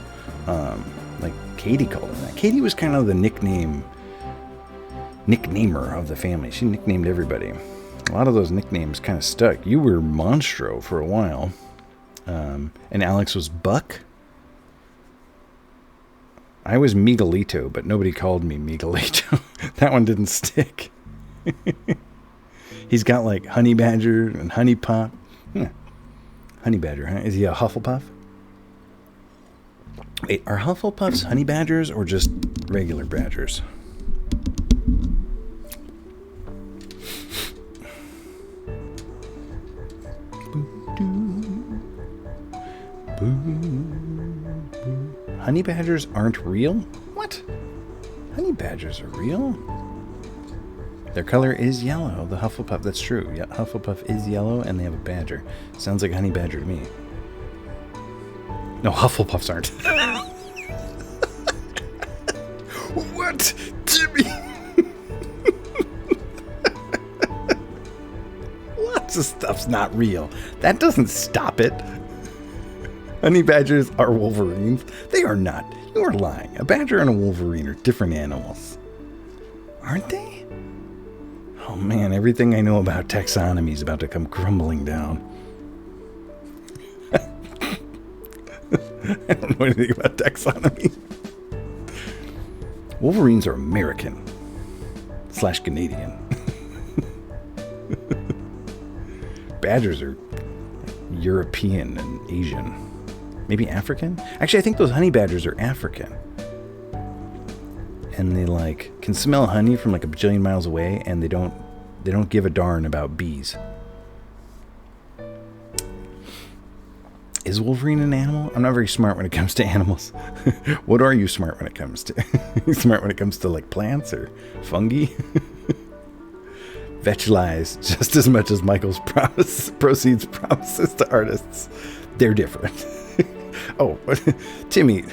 Like Katie called him that. Katie was kind of the nicknamer of the family. She nicknamed everybody. A lot of those nicknames kind of stuck. You were Monstro for a while. And Alex was Buck. I was Miguelito, but nobody called me Miguelito. That one didn't stick. He's got like Honey Badger and Honey Pop. Honey Badger, huh? Is he a Hufflepuff? Wait, are Hufflepuffs honey badgers or just regular badgers? Honey badgers aren't real? What? Honey badgers are real? Their color is yellow. The Hufflepuff, that's true. Yeah, Hufflepuff is yellow and they have a badger. Sounds like a honey badger to me. No, Hufflepuffs aren't. What? Jimmy? Lots of stuff's not real. That doesn't stop it. Honey badgers are wolverines. They are not. You are lying. A badger and a wolverine are different animals. Aren't they? Oh man, everything I know about taxonomy is about to come crumbling down. I don't know anything about taxonomy. Wolverines are American / Canadian. Badgers are European and Asian. Maybe African? Actually, I think those honey badgers are African. And they like can smell honey from like a bajillion miles away, and they don't give a darn about bees. Is Wolverine an animal? I'm not very smart when it comes to animals. What are you smart when it comes to? You smart when it comes to like plants or fungi? Vetch lies just as much as Michael's proceeds promises to artists. They're different. Oh, Timmy,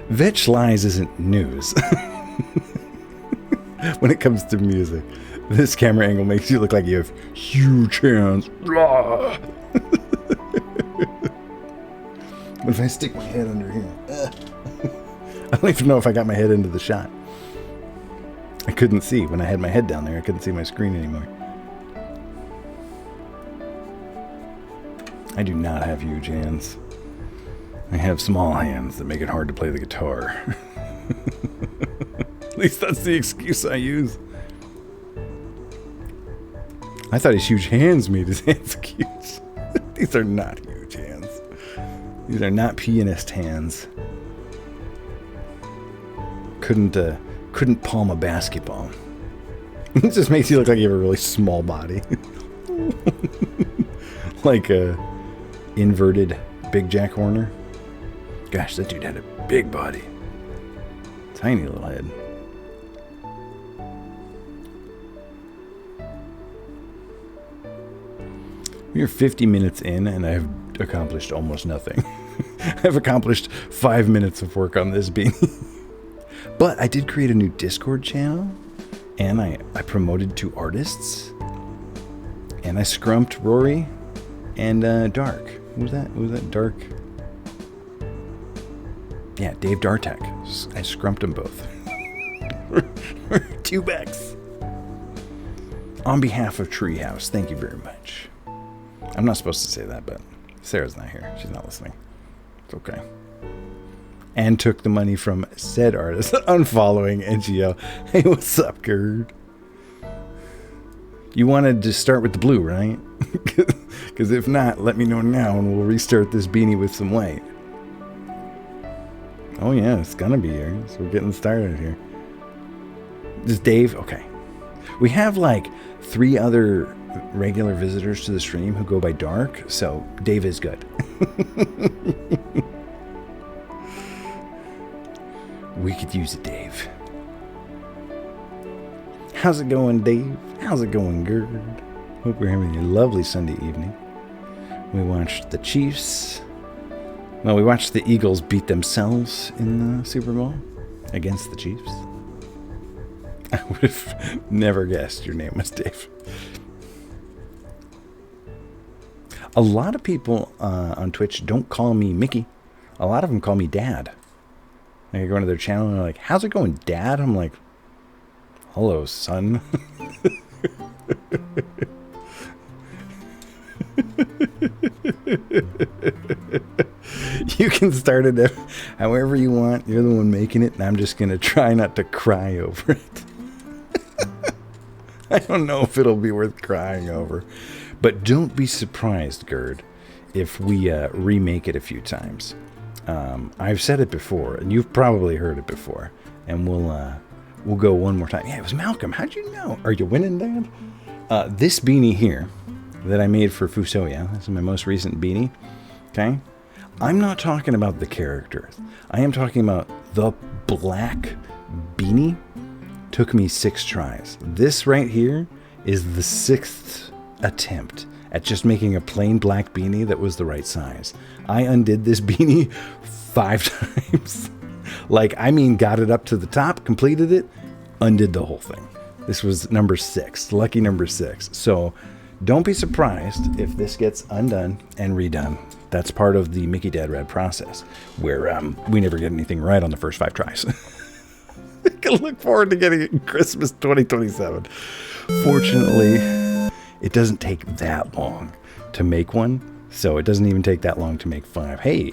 Vetch lies isn't news. When it comes to music, this camera angle makes you look like you have huge hands. Blah. What if I stick my head under here? I don't even know if I got my head into the shot. I couldn't see. When I had my head down there, I couldn't see my screen anymore. I do not have huge hands. I have small hands that make it hard to play the guitar. At least that's the excuse I use. I thought his huge hands made his hands cute. These are not huge hands. These are not pianist hands. Couldn't palm a basketball. It just makes you look like you have a really small body. Like a inverted Big Jack Horner. Gosh, that dude had a big body. Tiny little head. We're 50 minutes in and I've accomplished almost nothing. I've accomplished 5 minutes of work on this beanie. But I did create a new Discord channel, and I promoted 2 artists, and I scrumped Rory and Dark. Who was that? Who was that? Dark? Yeah, Dave Dartek. I scrumped them both. 2 bucks. On behalf of Treehouse, thank you very much. I'm not supposed to say that, but Sarah's not here. She's not listening. It's okay. And took the money from said artist, unfollowing NGO. Hey, what's up, Gerd? You wanted to start with the blue, right? Because if not, let me know now and we'll restart this beanie with some white. Oh yeah, it's gonna be here. So we're getting started here. Is Dave? Okay. We have like 3 other regular visitors to the stream who go by Dark, so Dave is good. We could use it, Dave. How's it going, Dave? How's it going, Gerd? Hope you're having a lovely Sunday evening. We watched the Chiefs. Well, we watched the Eagles beat themselves in the Super Bowl against the Chiefs. I would have never guessed your name was Dave. A lot of people on Twitch don't call me Mickey. A lot of them call me Dad. I go into their channel and they're like, how's it going, Dad? I'm like, hello, son. You can start it however you want. You're the one making it, and I'm just going to try not to cry over it. I don't know if it'll be worth crying over. But don't be surprised, Gerd, if we remake it a few times. I've said it before, and you've probably heard it before. And we'll go one more time. Yeah, it was Malcolm. How'd you know? Are you winning, Dad? This beanie here that I made for Fusoya, this is my most recent beanie, okay? I'm not talking about the characters. I am talking about the black beanie. Took me 6 tries. This right here is the 6th attempt at just making a plain black beanie that was the right size. I undid this beanie 5 times. Like, I mean, got it up to the top, completed it, undid the whole thing. This was number 6, lucky number 6. So don't be surprised if this gets undone and redone. That's part of the Mickey Dad Rad process, where we never get anything right on the first 5 tries. I can look forward to getting it in Christmas 2027. Fortunately, it doesn't take that long to make one, so it doesn't even take that long to make 5. Hey,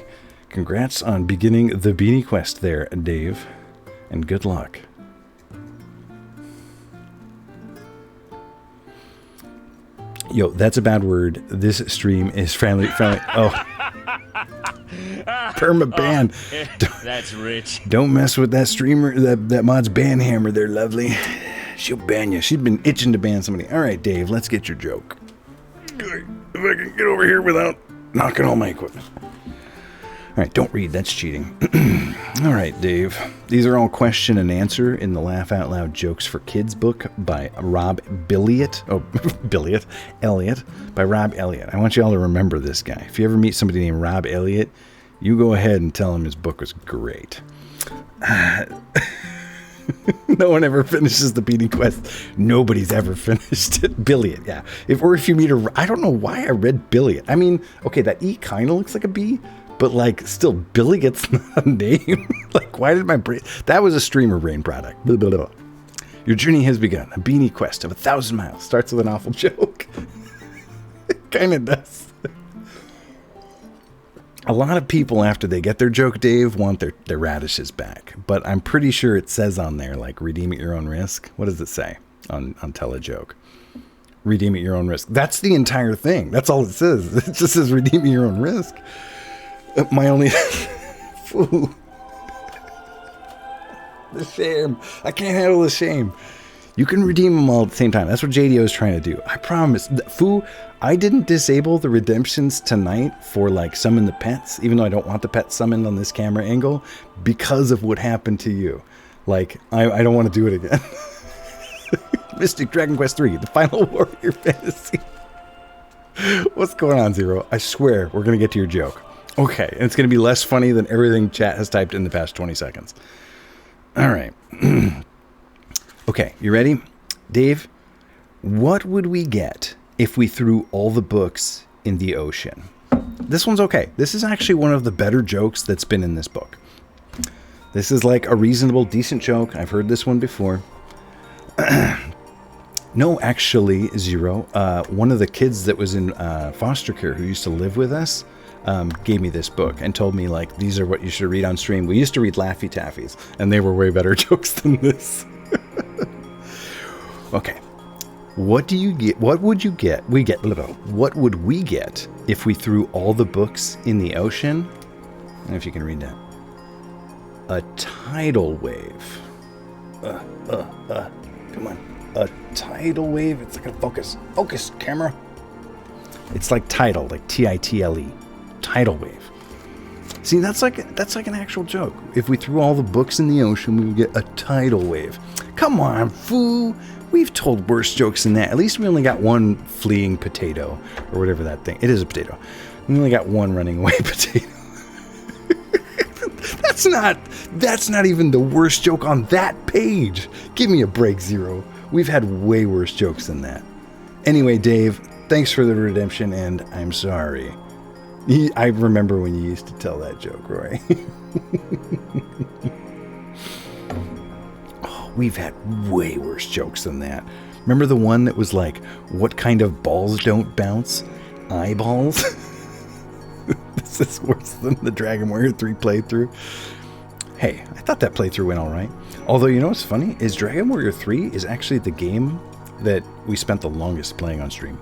congrats on beginning the Beanie Quest there, Dave, and good luck. Yo, that's a bad word. This stream is family. Oh. Perma-ban. That's rich. Don't mess with that streamer, that mod's ban hammer there, lovely. She'll ban you. She's been itching to ban somebody. All right, Dave, let's get your joke. Good. If I can get over here without knocking all my equipment. All right, don't read. That's cheating. All right, Dave. These are all question and answer in the Laugh Out Loud Jokes for Kids book by Rob Billiot. Oh, Elliot. By Rob Elliott. I want you all to remember this guy. If you ever meet somebody named Rob Elliott, you go ahead and tell him his book was great. No one ever finishes the Beanie Quest. Nobody's ever finished it. Billiot, yeah. If you meet I don't know why I read Billiot. I mean, okay, that E kind of looks like a B. But, like, still, Billy gets a name. Like, why did my brain... That was a streamer brain product. Blah, blah, blah. Your journey has begun. A beanie quest of 1,000 miles. Starts with an awful joke. It kind of does. A lot of people, after they get their joke, Dave, want their radishes back. But I'm pretty sure it says on there, like, redeem at your own risk. What does it say on Tell a Joke? Redeem at your own risk. That's the entire thing. That's all it says. It just says redeem at your own risk. My only... Foo. The shame. I can't handle the shame. You can redeem them all at the same time. That's what JDO is trying to do. I promise. Foo, I didn't disable the redemptions tonight for, like, summon the pets, even though I don't want the pets summoned on this camera angle, because of what happened to you. Like, I don't want to do it again. Mystic Dragon Quest 3, the Final Warrior Fantasy. What's going on, Zero? I swear we're going to get to your joke. Okay, and it's going to be less funny than everything chat has typed in the past 20 seconds. All right. Okay, you ready? Dave, what would we get if we threw all the books in the ocean? This one's okay. This is actually one of the better jokes that's been in this book. This is like a reasonable, decent joke. I've heard this one before. No, actually, Zero. One of the kids that was in foster care who used to live with us gave me this book and told me, like, these are what you should read on stream. We used to read Laffy Taffies, and they were way better jokes than this. Okay. What do you get? What would you get? What would we get if we threw all the books in the ocean? I don't know if you can read that. A tidal wave. Come on. A tidal wave. It's like a focus. Focus, camera. It's like tidal, like Title. Tidal wave. See, that's like an actual joke. If we threw all the books in the ocean, we would get a tidal wave. Come on, fool. We've told worse jokes than that. At least we only got one fleeing potato, or whatever that thing. It is a potato. We only got one running away potato. That's not even the worst joke on that page. Give me a break, Zero. We've had way worse jokes than that. Anyway, Dave, thanks for the redemption, and I'm sorry. I remember when you used to tell that joke, Roy. Oh, we've had way worse jokes than that. Remember the one that was like, what kind of balls don't bounce? Eyeballs? This is worse than the Dragon Warrior 3 playthrough. Hey, I thought that playthrough went all right. Although, you know what's funny? Is Dragon Warrior 3 is actually the game that we spent the longest playing on stream.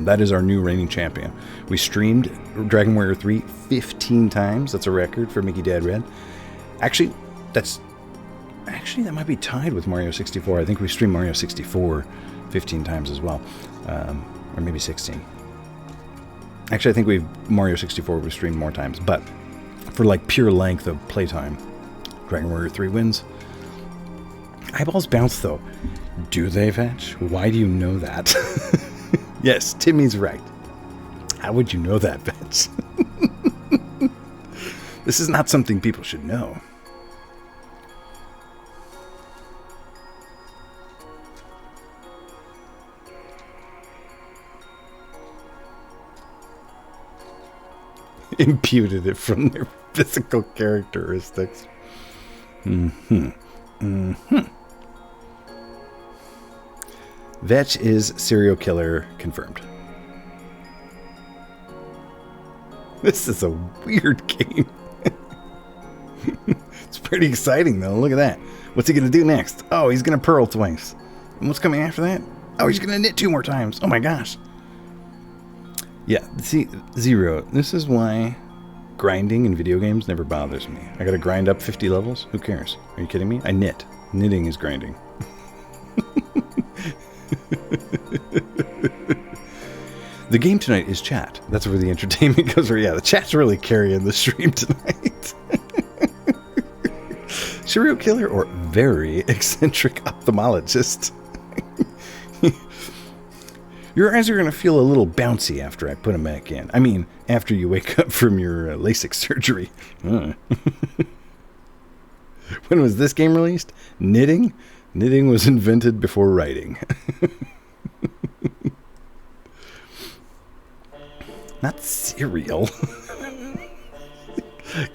That is our new reigning champion. We streamed Dragon Warrior 3 15 times. That's a record for Mickey Dad Red. Actually, that might be tied with Mario 64. I think we streamed Mario 64 15 times as well. Or maybe 16. Actually, I think Mario 64 we've streamed more times. But for like pure length of playtime, Dragon Warrior 3 wins. Eyeballs bounce though. Do they, Vetch? Why do you know that? Yes, Timmy's right. How would you know that, Vetch? This is not something people should know. Imputed it from their physical characteristics. Vetch is serial killer confirmed. This is a weird game. It's pretty exciting though. Look at that. What's he gonna do next? Oh, he's gonna pearl twice. And what's coming after that? Oh, he's gonna knit 2 more times. Oh my gosh. Yeah, see, Zero, this is why grinding in video games never bothers me. I gotta grind up 50 levels? Who cares? Are you kidding me? I knit. Knitting is grinding. The game tonight is chat. That's where the entertainment goes. Where, yeah, the chat's really carrying the stream tonight. Serial killer or very eccentric ophthalmologist. Your eyes are going to feel a little bouncy after I put them back in. I mean, after you wake up from your LASIK surgery. When was this game released? Knitting? Knitting was invented before writing. Not cereal.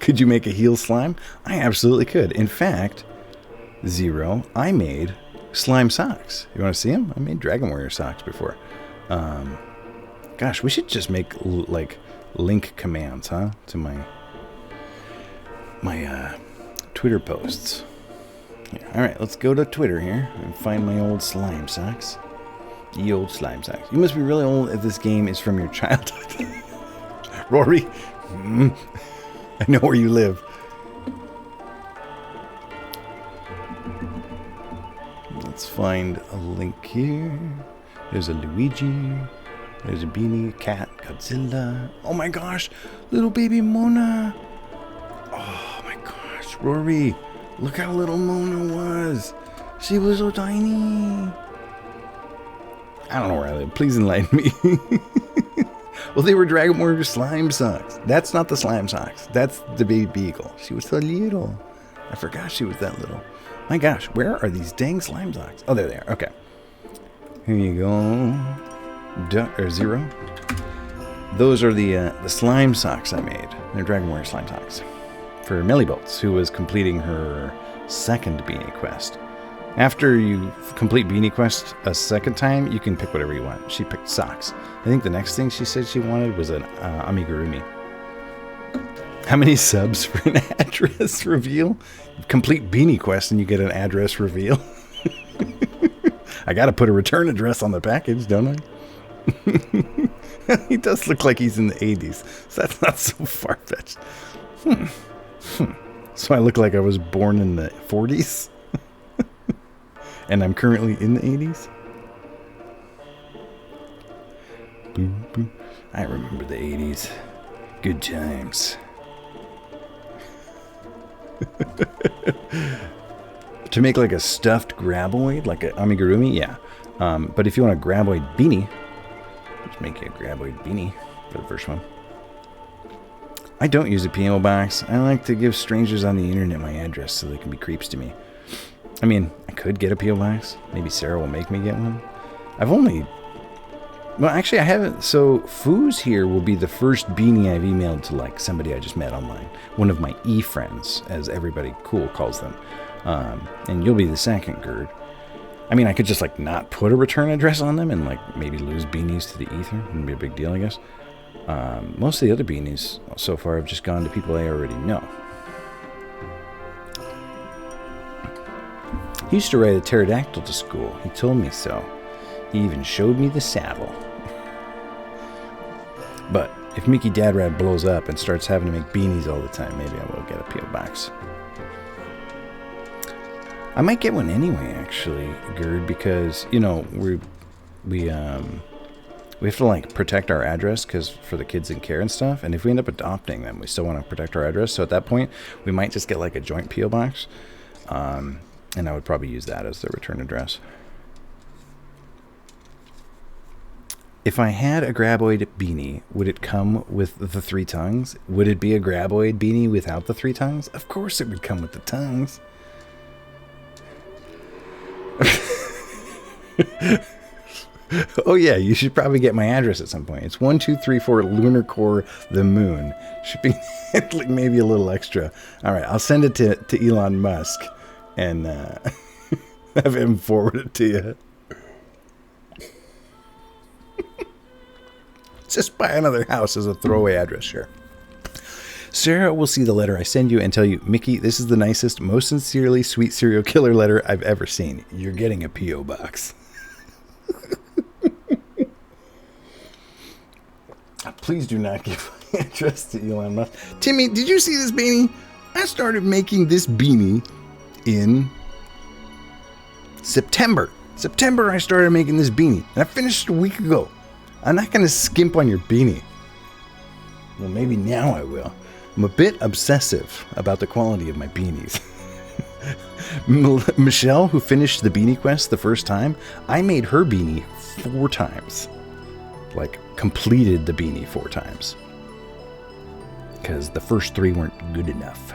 Could you make a heel slime? I absolutely could. In fact, Zero, I made slime socks. You want to see them? I made Dragon Warrior socks before. Gosh, we should just make like link commands, huh? To my Twitter posts. Yeah, all right, let's go to Twitter here and find my old slime socks. Ye old slime socks. You must be really old if this game is from your childhood. Rory, I know where you live. Let's find a link here. There's a Luigi. There's a Beanie, Cat, Godzilla. Oh my gosh, little baby Mona. Oh my gosh, Rory, look how little Mona was. She was so tiny. I don't know where I live. Please enlighten me. Well, they were Dragon Warrior slime socks. That's not the slime socks. That's the baby beagle. She was so little. I forgot she was that little. My gosh, where are these dang slime socks? Oh, there they are. Okay. Here you go. Zero. Those are the slime socks I made. They're Dragon Warrior slime socks. For Melly Bolts, who was completing her second Beanie quest. After you complete Beanie Quest a second time, you can pick whatever you want. She picked socks. I think the next thing she said she wanted was an amigurumi. How many subs for an address reveal? Complete Beanie Quest and you get an address reveal. I gotta put a return address on the package, don't I? He does look like he's in the 80s, so that's not so far-fetched. So I look like I was born in the 40s? And I'm currently in the 80s? I remember the 80s. Good times. To make like a stuffed graboid, like an amigurumi, yeah. But if you want a graboid beanie, just make you a graboid beanie for the first one. I don't use a PO box. I like to give strangers on the internet my address so they can be creeps to me. I mean, I could get a PO box. Maybe Sarah will make me get one. Well, actually, I haven't. So, Foos here will be the first beanie I've emailed to, like, somebody I just met online. One of my e-friends, as everybody cool calls them. And you'll be the second, Gerd. I mean, I could just, like, not put a return address on them and, like, maybe lose beanies to the ether. Wouldn't be a big deal, I guess. Most of the other beanies so far have just gone to people I already know. He used to ride a pterodactyl to school. He told me so. He even showed me the saddle. But if Mickey Dad Rad blows up and starts having to make beanies all the time, maybe I will get a P.O. box. I might get one anyway, actually, Gerd, because, you know, we have to, like, protect our address because for the kids in care and stuff. And if we end up adopting them, we still want to protect our address. So at that point, we might just get, like, a joint P.O. box. And I would probably use that as the return address. If I had a graboid beanie, would it come with the 3 tongues? Would it be a graboid beanie without the 3 tongues? Of course it would come with the tongues. Oh yeah, you should probably get my address at some point. It's 1234 Lunar Core, the Moon. Shipping like maybe a little extra. All right, I'll send it to Elon Musk and have him forward it to you. Just buy another house as a throwaway address, sure. Sarah will see the letter I send you and tell you, Mickey, this is the nicest, most sincerely sweet serial killer letter I've ever seen. You're getting a P.O. box. Please do not give my address to Elon Musk. Timmy, did you see this beanie? I started making this beanie in September. September I started making this beanie. And I finished a week ago. I'm not going to skimp on your beanie. Well, maybe now I will. I'm a bit obsessive about the quality of my beanies. Michelle, who finished the Beanie Quest the first time, I made her beanie 4 times. Like, completed the beanie 4 times. Because the first 3 weren't good enough.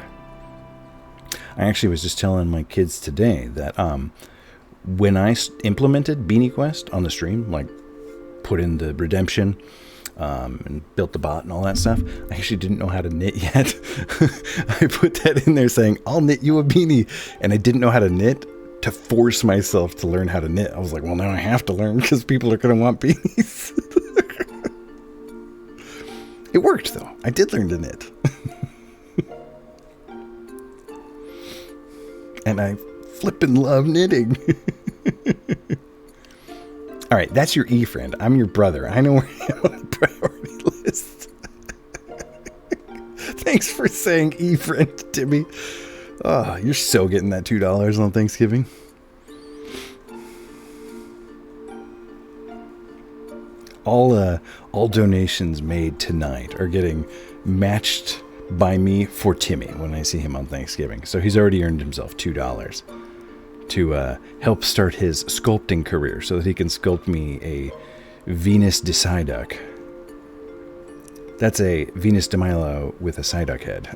I actually was just telling my kids today that when I implemented Beanie Quest on the stream, like put in the redemption and built the bot and all that stuff, I actually didn't know how to knit yet. I put that in there saying, I'll knit you a beanie. And I didn't know how to knit to force myself to learn how to knit. I was like, well, now I have to learn because people are going to want beanies. It worked, though. I did learn to knit. And I flippin' love knitting. All right, that's your e-friend. I'm your brother. I know where I am on the priority list. Thanks for saying e-friend, Timmy. Oh, you're so getting that $2 on Thanksgiving. All donations made tonight are getting matched by me for Timmy when I see him on Thanksgiving. So he's already earned himself $2 to help start his sculpting career so that he can sculpt me a Venus de Psyduck. That's a Venus de Milo with a Psyduck head,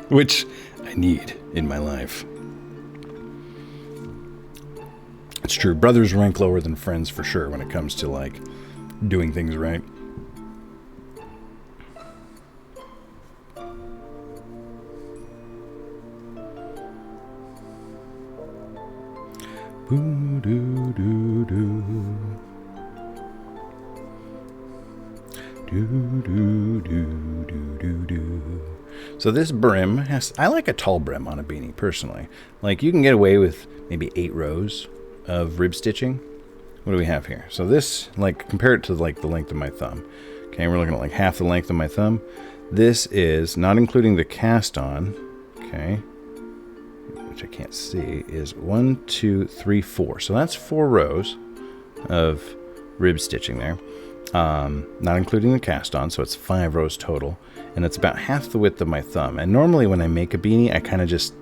which I need in my life. It's true. Brothers rank lower than friends for sure when it comes to, like, doing things right. Boo doo doo doo. Doo doo doo doo doo doo. So this brim has, I like a tall brim on a beanie personally. Like, you can get away with maybe 8 rows of rib stitching. What do we have here? So this, like, compare it to, like, the length of my thumb. Okay, we're looking at, like, half the length of my thumb. This is, not including the cast on, okay, which I can't see, is 1, 2, 3, 4. So that's 4 rows of rib stitching there. not including the cast on, so it's 5 rows total, and it's about half the width of my thumb. And normally when I make a beanie, I kind of just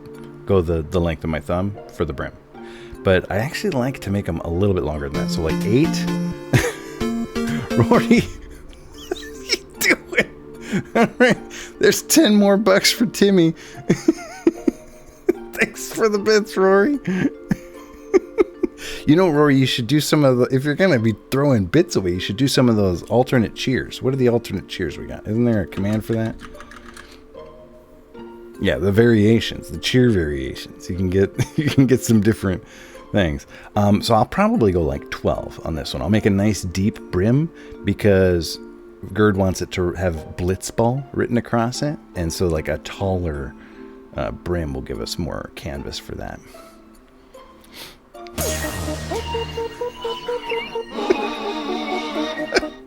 go the length of my thumb for the brim. But I actually like to make them a little bit longer than that, so like 8. Rory, what are you doing? All right, there's 10 more bucks for Timmy. Thanks for the bits, Rory. You know, Rory, you should do some of the, if you're going to be throwing bits away, you should do some of those alternate cheers. What are the alternate cheers we got? Isn't there a command for that? Yeah, the variations, the cheer variations. You can get some different things. So I'll probably go like 12 on this one. I'll make a nice deep brim because Gerd wants it to have Blitzball written across it. And so like a taller brim will give us more canvas for that.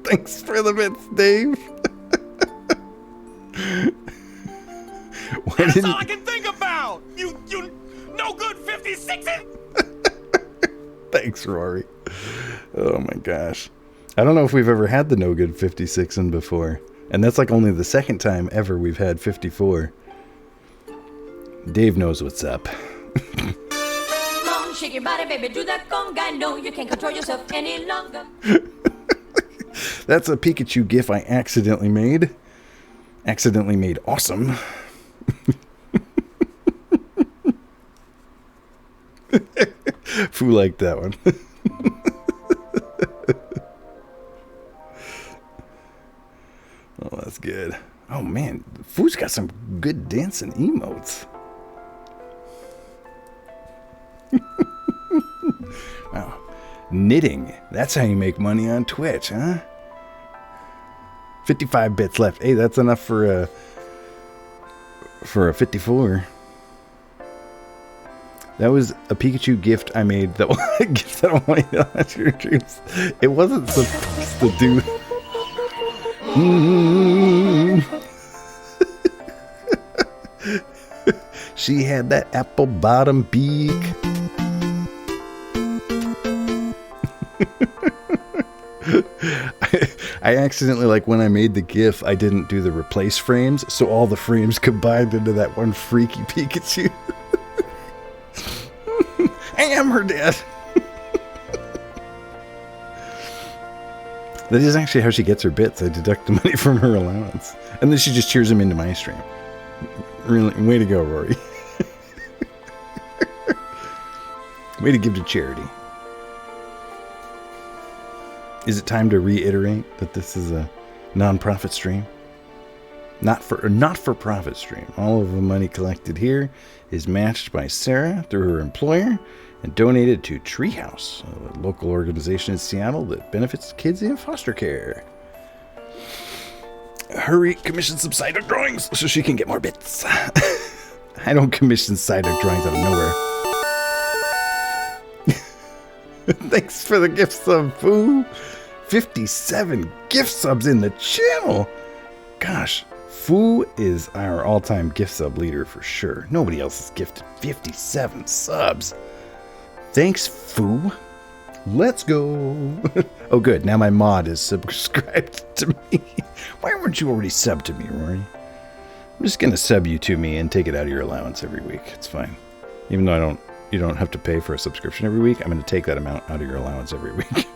Thanks for the bits, Dave. That's all I can think about. You no good 56ing. Thanks, Rory. Oh my gosh. I don't know if we've ever had the no good 56ing before. And that's like only the second time ever we've had 54. Dave knows what's up. Shake your body, baby, do that conga. No, you can't control yourself any longer. That's a Pikachu gif I accidentally made. Accidentally made awesome. Foo liked that one. Oh, that's good. Oh man, Foo's got some good dancing emotes. Wow. Knitting. That's how you make money on Twitch, huh? 55 bits left. Hey, that's enough for a 54. That was a Pikachu gift I made. That was a gift that I wanted to launch your dreams. It wasn't supposed to do. She had that apple bottom beak. I accidentally, like when I made the GIF, I didn't do the replace frames, so all the frames combined into that one freaky Pikachu. I am her dad. That is actually how she gets her bits. I deduct the money from her allowance, and then she just cheers them into my stream. Really, way to go, Rory. Way to give to charity. Is it time to reiterate that this is a non-profit stream? Not for profit stream. All of the money collected here is matched by Sarah through her employer and donated to Treehouse, a local organization in Seattle that benefits kids in foster care. Hurry, commission some Psyduck drawings so she can get more bits. I don't commission Psyduck drawings out of nowhere. Thanks for the gift sub, Foo. 57 gift subs in the channel. Gosh, Foo is our all-time gift sub leader for sure. Nobody else has gifted 57 subs. Thanks, Foo. Let's go. Oh, good. Now my mod is subscribed to me. Why weren't you already subbed to me, Rory? I'm just going to sub you to me and take it out of your allowance every week. It's fine. Even though you don't have to pay for a subscription every week, I'm going to take that amount out of your allowance every week.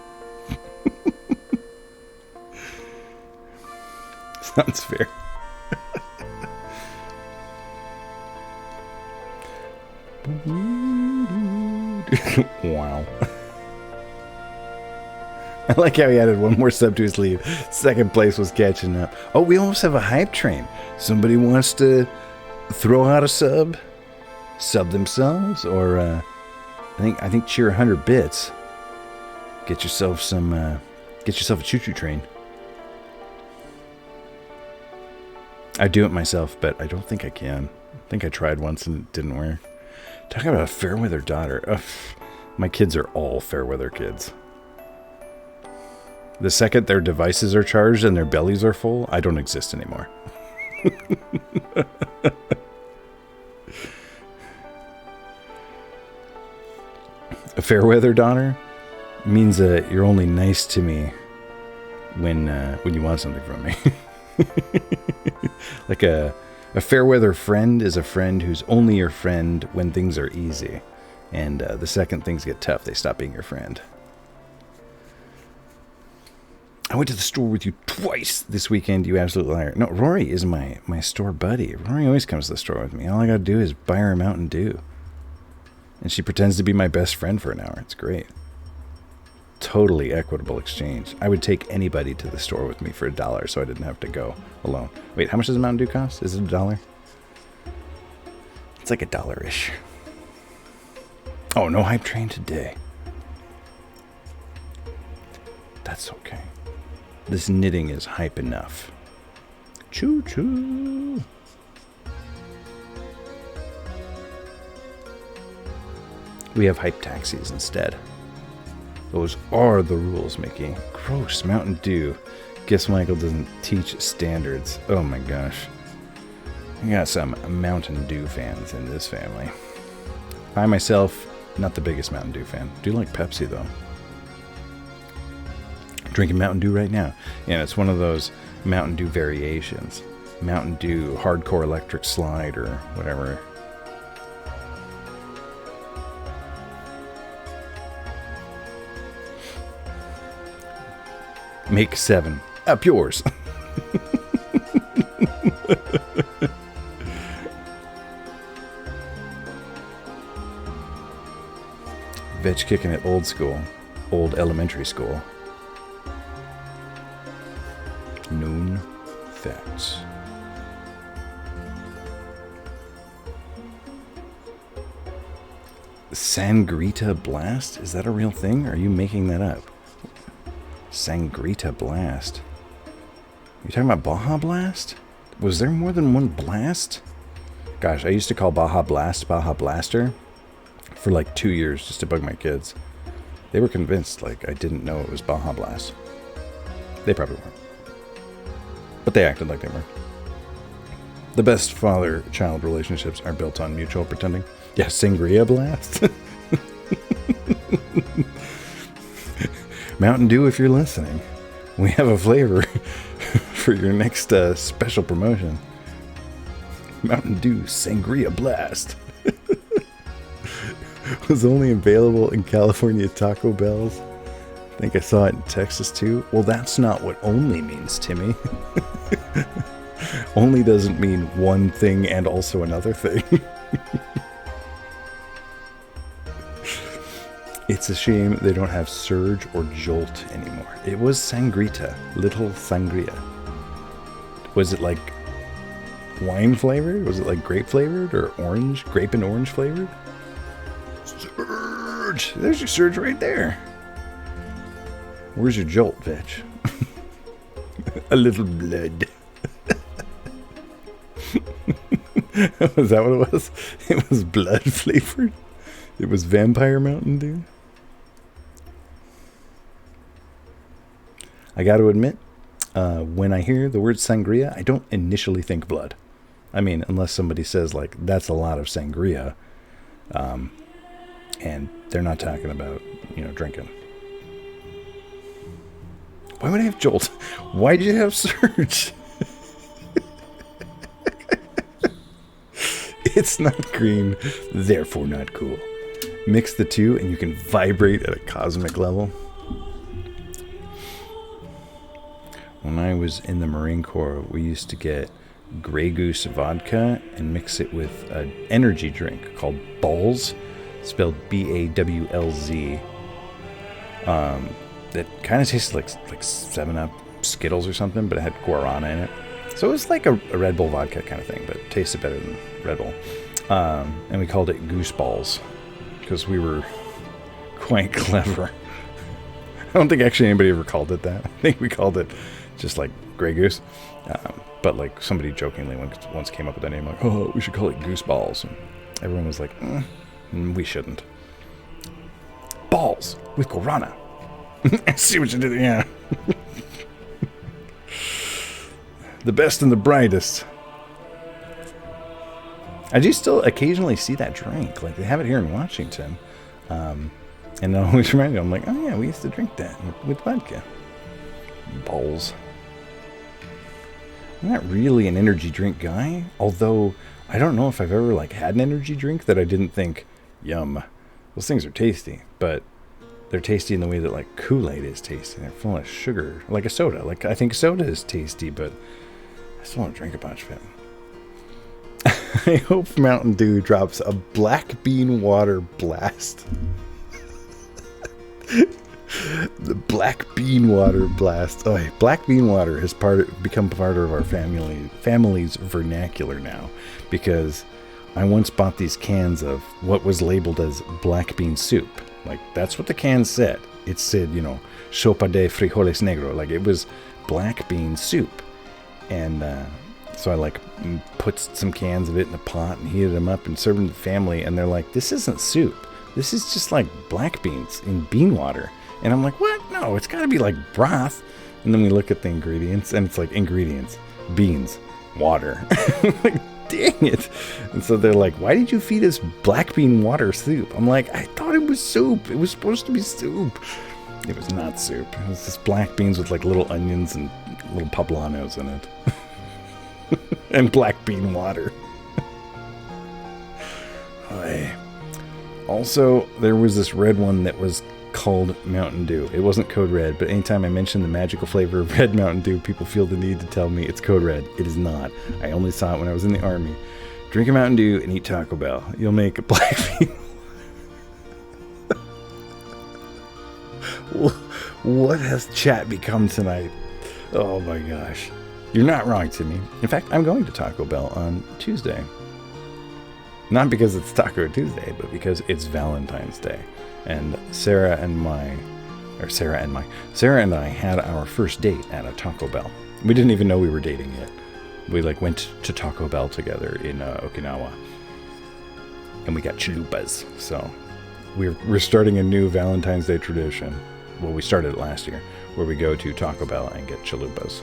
Sounds fair. Wow. I like how he added one more sub to his sleeve. Second place was catching up. Oh, we almost have a hype train. Somebody wants to throw out a sub themselves, or I think cheer 100 bits. Get yourself a choo-choo train. I do it myself, but I don't think I can. I think I tried once and it didn't work. Talking about a fair-weather daughter. Ugh, my kids are all fair-weather kids. The second their devices are charged and their bellies are full, I don't exist anymore. A fair-weather daughter means you're only nice to me when you want something from me. Like a fair weather friend is a friend who's only your friend when things are easy. And the second things get tough, they stop being your friend. I went to the store with you twice this weekend, you absolute liar. No, Rory is my store buddy. Rory always comes to the store with me. All I gotta do is buy her a Mountain Dew. And she pretends to be my best friend for an hour. It's great. Totally equitable exchange. I would take anybody to the store with me for $1 so I didn't have to go alone. Wait, how much does a Mountain Dew cost? Is it $1? It's like $1-ish. Oh, no hype train today. That's okay. This knitting is hype enough. Choo-choo. We have hype taxis instead. Those are the rules, Mickey. Gross, Mountain Dew. Guess Michael doesn't teach standards. Oh my gosh. I got some Mountain Dew fans in this family. I myself, not the biggest Mountain Dew fan. Do like Pepsi though. Drinking Mountain Dew right now. Yeah, it's one of those Mountain Dew variations. Mountain Dew Hardcore Electric Slide or whatever. Make 7. Up yours. Veg kicking it old school. Old elementary school. Known facts. Sangrita Blast? Is that a real thing? Or are you making that up? Sangrita Blast. You talking about Baja Blast? Was there more than one blast? Gosh, I used to call Baja Blast Baja Blaster for like 2 years just to bug my kids. They were convinced like I didn't know it was Baja Blast. They probably weren't. But they acted like they were. The best father-child relationships are built on mutual pretending. Yeah, Sangria Blast. Mountain Dew, if you're listening, we have a flavor for your next special promotion. Mountain Dew Sangria Blast. Was only available in California Taco Bells. I think I saw it in Texas too. Well, that's not what only means, Timmy. Only doesn't mean one thing and also another thing. It's a shame they don't have Surge or Jolt anymore. It was Sangrita, Little Sangria. Was it like wine flavored? Was it like grape flavored or orange? Grape and orange flavored? Surge! There's your Surge right there. Where's your Jolt, bitch? A little blood. Was that what it was? It was blood flavored? It was Vampire Mountain Dew? I got to admit, when I hear the word sangria, I don't initially think blood. I mean, unless somebody says, like, that's a lot of sangria. And they're not talking about, drinking. Why would I have Jolt? Why did you have Surge? It's not green, therefore not cool. Mix the two and you can vibrate at a cosmic level. When I was in the Marine Corps, we used to get Grey Goose vodka and mix it with an energy drink called Balls, spelled B-A-W-L-Z. That kind of tasted like 7-Up Skittles or something, but it had guarana in it. So it was like a Red Bull vodka kind of thing, but it tasted better than Red Bull. And we called it Goose Balls because we were quite clever. I don't think actually anybody ever called it that. I think we called it just like Grey Goose. But like somebody jokingly once came up with that name, like, oh, we should call it Goose Balls. And everyone was like, we shouldn't. Balls with guarana. I see what you did there, yeah. The best and the brightest. I do still occasionally see that drink. Like, they have it here in Washington. And it always reminds me, I'm like, oh yeah, we used to drink that with vodka. Balls. I'm not really an energy drink guy, although I don't know if I've ever like had an energy drink that I didn't think, yum. Those things are tasty, but they're tasty in the way that like Kool-Aid is tasty. They're full of sugar, like a soda. Like I think soda is tasty, but I still want to drink a bunch of it. I hope Mountain Dew drops a black bean water blast. The black bean water blast. Oh, black bean water has become part of our family's vernacular now, because I once bought these cans of what was labeled as black bean soup. Like that's what the can said. It said, you know, sopa de frijoles negro. Like it was black bean soup, and so I like put some cans of it in a pot and heated them up and served them to the family, and they're like, "This isn't soup. This is just like black beans in bean water." And I'm like, what? No, it's got to be like broth. And then we look at the ingredients, and it's like ingredients, beans, water. Like, dang it. And so they're like, why did you feed us black bean water soup? I'm like, I thought it was soup. It was supposed to be soup. It was not soup. It was just black beans with like little onions and little poblanos in it. And black bean water. Also, there was this red one that was called Mountain Dew. It wasn't Code Red, but anytime I mention the magical flavor of red Mountain Dew, people feel the need to tell me it's Code Red. It is not. I only saw it when I was in the Army. Drink a Mountain Dew and eat Taco Bell. You'll make a black bean. What has chat become tonight? Oh my gosh. You're not wrong, Timmy. In fact, I'm going to Taco Bell on Tuesday. Not because it's Taco Tuesday, but because it's Valentine's Day. And Sarah and I had our first date at a Taco Bell. We didn't even know we were dating yet. We like went to Taco Bell together in Okinawa, and we got chalupas. So we're starting a new Valentine's Day tradition. Well, we started it last year, where we go to Taco Bell and get chalupas.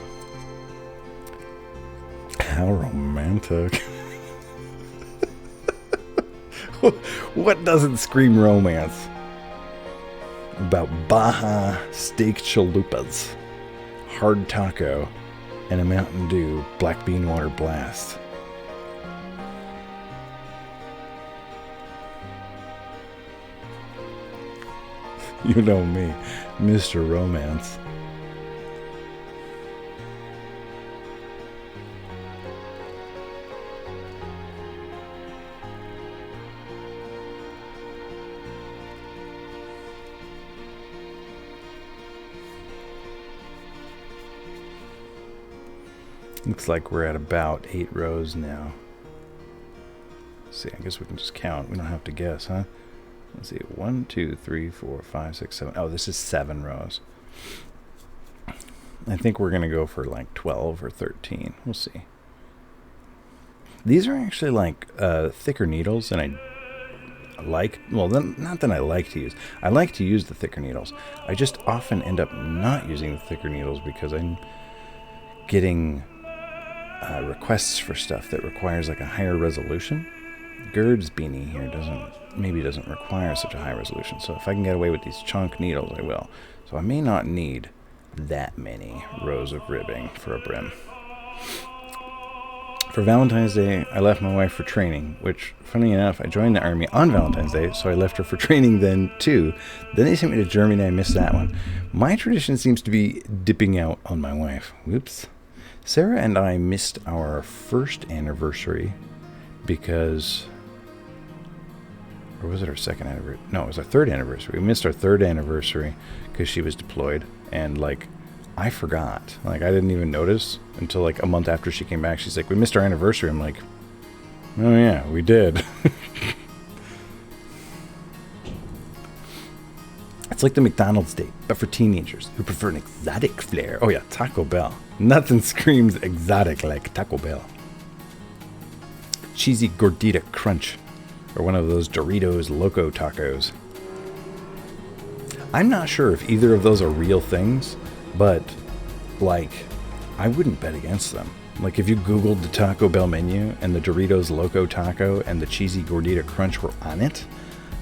How romantic! What doesn't scream romance about Baja steak chalupas, hard taco, and a Mountain Dew black bean water blast? You know me, Mr. Romance. Looks like we're at about 8 rows now. Let's see, I guess we can just count. We don't have to guess, huh? Let's see, 1, 2, 3, 4, 5, 6, 7. Oh, this is 7 rows. I think we're going to go for like 12 or 13. We'll see. These are actually like thicker needles, and I like, well, not that I like to use. I like to use the thicker needles. I just often end up not using the thicker needles because I'm getting requests for stuff that requires like a higher resolution. Gerd's Beanie here doesn't require such a high resolution, so if I can get away with these chunk needles, I will. So I may not need that many rows of ribbing for a brim. For Valentine's Day, I left my wife for training, which, funny enough, I joined the Army on Valentine's Day, so I left her for training then too. Then they sent me to Germany, I missed that one. My tradition seems to be dipping out on my wife. Whoops. Sarah and I missed our first anniversary because... Or was it our second anniversary? No, it was our third anniversary. We missed our third anniversary because she was deployed. And, like, I forgot. Like, I didn't even notice until, like, a month after she came back. She's like, we missed our anniversary. I'm like, oh, yeah, we did. It's like the McDonald's date, but for teenagers who prefer an exotic flair. Oh, yeah, Taco Bell. Nothing screams exotic like Taco Bell. Cheesy gordita crunch. Or one of those Doritos Loco Tacos. I'm not sure if either of those are real things, but, like, I wouldn't bet against them. Like, if you Googled the Taco Bell menu and the Doritos Loco Taco and the Cheesy Gordita Crunch were on it,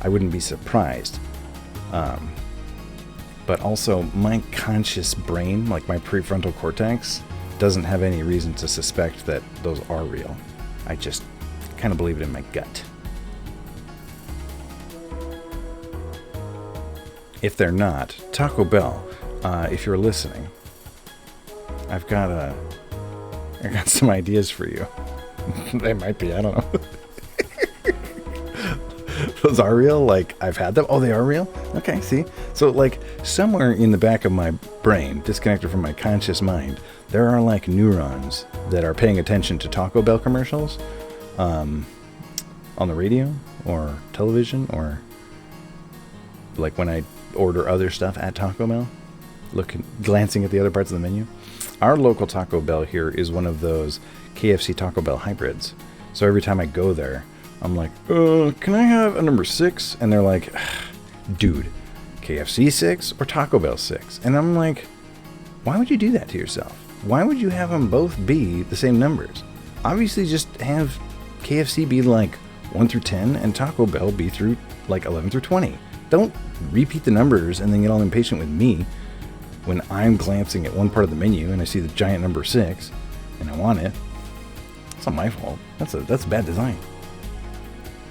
I wouldn't be surprised. but also my conscious brain, like my prefrontal cortex, doesn't have any reason to suspect that those are real. I just kind of believe it in my gut. If they're not, Taco Bell, if you're listening, I've got some ideas for you. They might be, I don't know. Those are real? Like, I've had them? Oh, they are real? Okay, see? So, like, somewhere in the back of my brain, disconnected from my conscious mind, there are, like, neurons that are paying attention to Taco Bell commercials on the radio or television, or, like, when I order other stuff at Taco Bell, glancing at the other parts of the menu. Our local Taco Bell here is one of those KFC Taco Bell hybrids. So every time I go there, I'm like, can I have a number 6? And they're like, dude, KFC 6 or Taco Bell 6? And I'm like, why would you do that to yourself? Why would you have them both be the same numbers? Obviously just have KFC be like 1 through 10 and Taco Bell be through like 11 through 20. Don't repeat the numbers and then get all impatient with me when I'm glancing at one part of the menu and I see the giant number 6 and I want it. It's not my fault. That's bad design.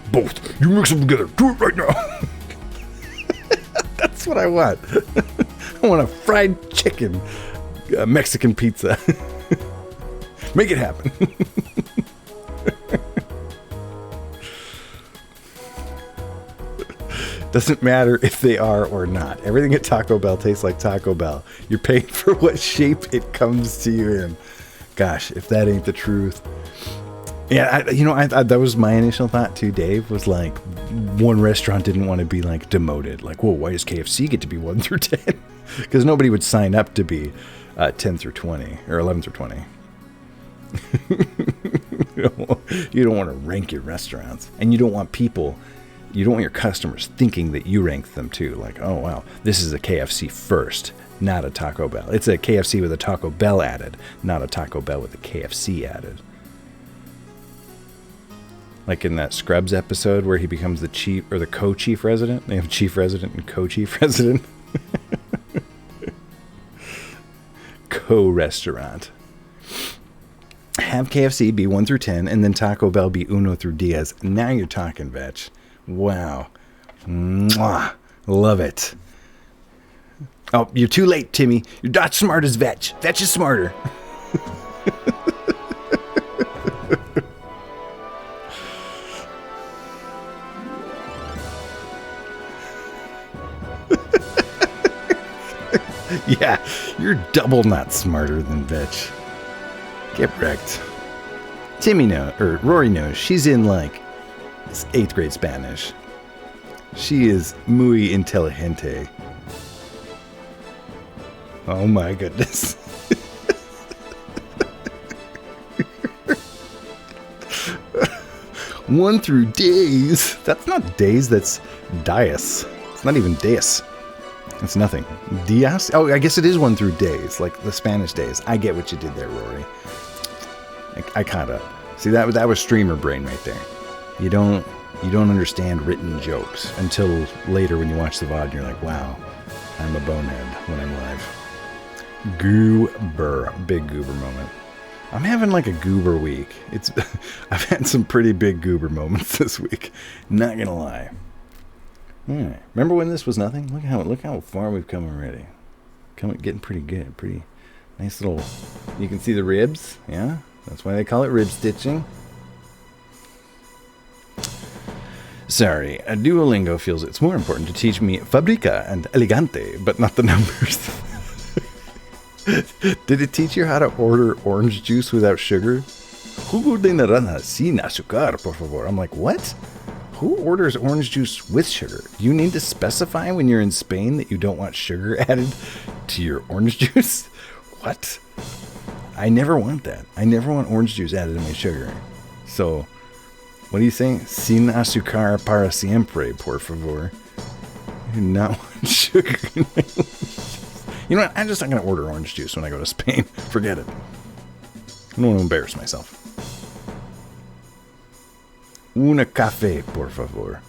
Both. You mix them together. Do it right now. That's what I want. I want a fried chicken Mexican pizza. Make it happen. Doesn't matter if they are or not. Everything at Taco Bell tastes like Taco Bell. You're paying for what shape it comes to you in. Gosh, if that ain't the truth. Yeah, I that was my initial thought too, Dave, was like, one restaurant didn't want to be like demoted. Like, whoa, why does KFC get to be 1 through 10? Because nobody would sign up to be 10 through 20 or 11 through 20. You don't want to rank your restaurants, and you don't want your customers thinking that you rank them too. Like, oh wow, this is a KFC first, not a Taco Bell. It's a KFC with a Taco Bell added, not a Taco Bell with a KFC added. Like in that Scrubs episode where he becomes the chief or the co-chief resident. They have chief resident and co-chief resident. Co-restaurant. Have KFC be 1 through 10 and then Taco Bell be 1 through Diaz. Now you're talking, Vetch. Wow. Mwah. Love it. Oh, you're too late, Timmy. You're not smart as Vetch. Vetch is smarter. Yeah, you're double not smarter than Vetch. Get wrecked. Rory knows. She's in like 8th grade Spanish. She is muy inteligente. Oh my goodness. One through days. That's not days, that's dias. It's not even days. It's nothing. Dias? Oh, I guess it is 1 through days, like the Spanish days. I get what you did there, Rory. I caught up. See, that was streamer brain right there. You don't understand written jokes until later when you watch the VOD and you're like, wow, I'm a bonehead when I'm live. Goober. Big goober moment. I'm having like a goober week. I've had some pretty big goober moments this week. Not gonna lie. Yeah. Remember when this was nothing? Look how far we've come already. Getting pretty good. Pretty nice little. You can see the ribs. Yeah, that's why they call it rib stitching. Sorry, Duolingo feels it's more important to teach me fabrica and elegante, but not the numbers. Did it teach you how to order orange juice without sugar? Jugo de naranja sin azúcar, por favor. I'm like, what? Who orders orange juice with sugar? Do you need to specify when you're in Spain that you don't want sugar added to your orange juice? What? I never want that. I never want orange juice added to my sugar. So, what are you saying? Sin azúcar para siempre, por favor. I do not want sugar in my orange juice. You know what? I'm just not going to order orange juice when I go to Spain. Forget it. I don't want to embarrass myself. Una café, por favor.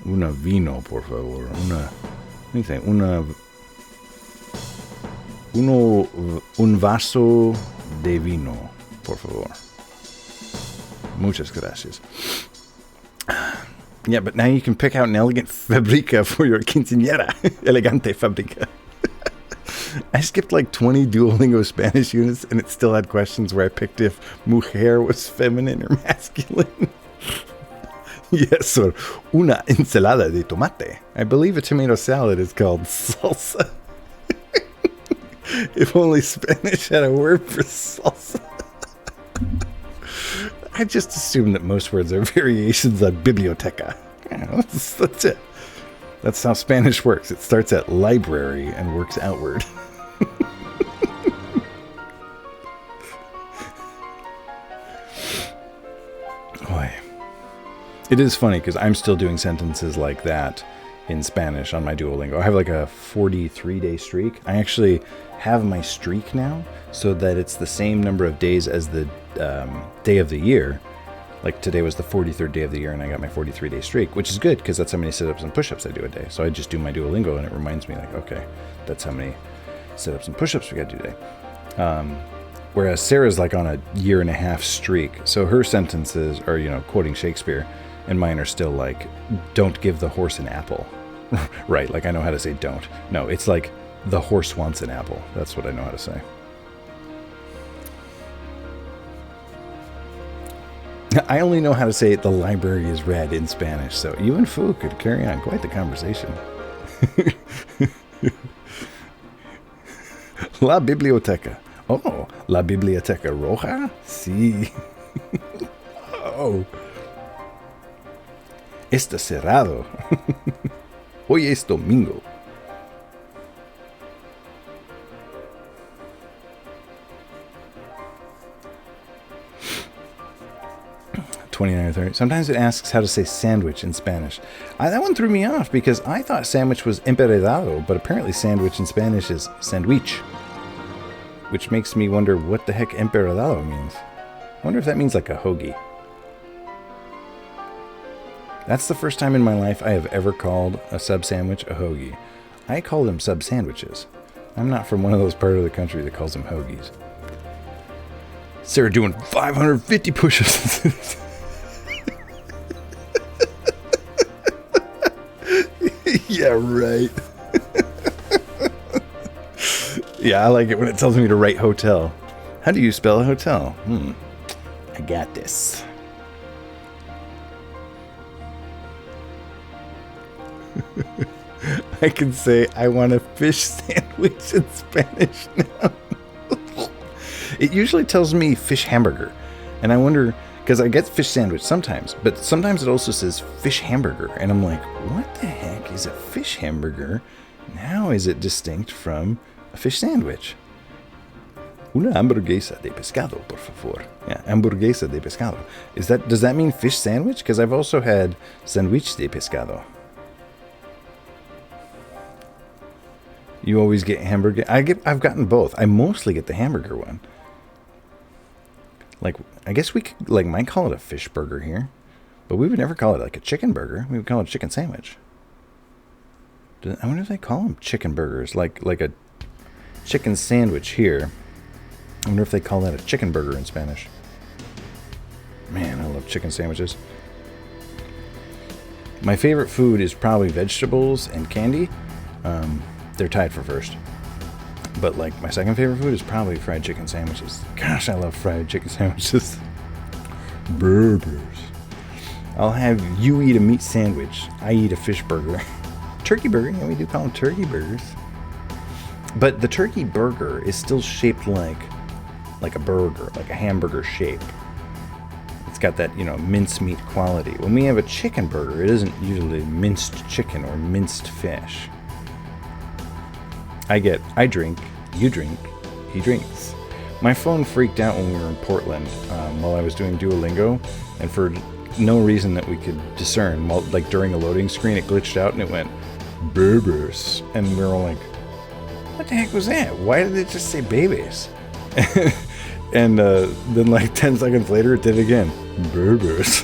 Una vino, por favor. Let me think. Un vaso de vino, por favor. Muchas gracias. Yeah, but now you can pick out an elegant fabrica for your quinceañera. Elegante fabrica. I skipped like 20 Duolingo Spanish units, and it still had questions where I picked if mujer was feminine or masculine. Yes, or una ensalada de tomate. I believe a tomato salad is called salsa. If only Spanish had a word for salsa. I just assume that most words are variations on biblioteca. Yeah, that's it. That's how Spanish works. It starts at library and works outward. Boy. It is funny because I'm still doing sentences like that in Spanish on my Duolingo. I have like a 43-day streak. I actually have my streak now so that it's the same number of days as the day of the year. Like today was the 43rd day of the year and I got my 43-day streak, which is good because that's how many sit-ups and push-ups I do a day. So I just do my Duolingo and it reminds me like, okay, that's how many sit-ups and push-ups we got to do today. Whereas Sarah's like on a 1.5-year streak. So her sentences are, you know, quoting Shakespeare, and mine are still like, don't give the horse an apple. Right, like I know how to say don't. No, it's like the horse wants an apple. That's what I know how to say. I only know how to say the library is red in Spanish, so you and Fu could carry on quite the conversation. La biblioteca. Oh, la biblioteca roja? Sí. Oh. Está cerrado. Hoy es domingo. 29 or 30. Sometimes it asks how to say sandwich in Spanish. That one threw me off because I thought sandwich was emperadado, but apparently sandwich in Spanish is sandwich. Which makes me wonder what the heck emperadado means. I wonder if that means like a hoagie. That's the first time in my life I have ever called a sub sandwich a hoagie. I call them sub sandwiches. I'm not from one of those parts of the country that calls them hoagies. Sarah doing 550 push-ups. Yeah, right. Yeah, I like it when it tells me to write hotel. How do you spell a hotel? I got this. I can say I want a fish sandwich in Spanish now. It usually tells me fish hamburger. And I wonder, because I get fish sandwich sometimes, but sometimes it also says fish hamburger. And I'm like, what the heck is a fish hamburger? How is it distinct from a fish sandwich? Una hamburguesa de pescado, por favor. Yeah, hamburguesa de pescado. Does that mean fish sandwich? Because I've also had sandwich de pescado. You always get hamburger. I've gotten both. I mostly get the hamburger one. Like, I guess we could, like, might call it a fish burger here, but we would never call it like a chicken burger. We would call it a chicken sandwich. I wonder if they call them chicken burgers, like a chicken sandwich here. I wonder if they call that a chicken burger in Spanish. Man, I love chicken sandwiches. My favorite food is probably vegetables and candy. They're tied for first. But like my second favorite food is probably fried chicken sandwiches. Gosh, I love fried chicken sandwiches. Burgers. I'll have you eat a meat sandwich. I eat a fish burger. Turkey burger, yeah, we do call them turkey burgers. But the turkey burger is still shaped like a burger, like a hamburger shape. It's got that, you know, mincemeat quality. When we have a chicken burger, it isn't usually minced chicken or minced fish. I drink, you drink, he drinks. My phone freaked out when we were in Portland while I was doing Duolingo, and for no reason that we could discern, like during a loading screen, it glitched out and it went, babies. And we were all like, what the heck was that? Why did it just say babies? And then like 10 seconds later, it did it again. Babies.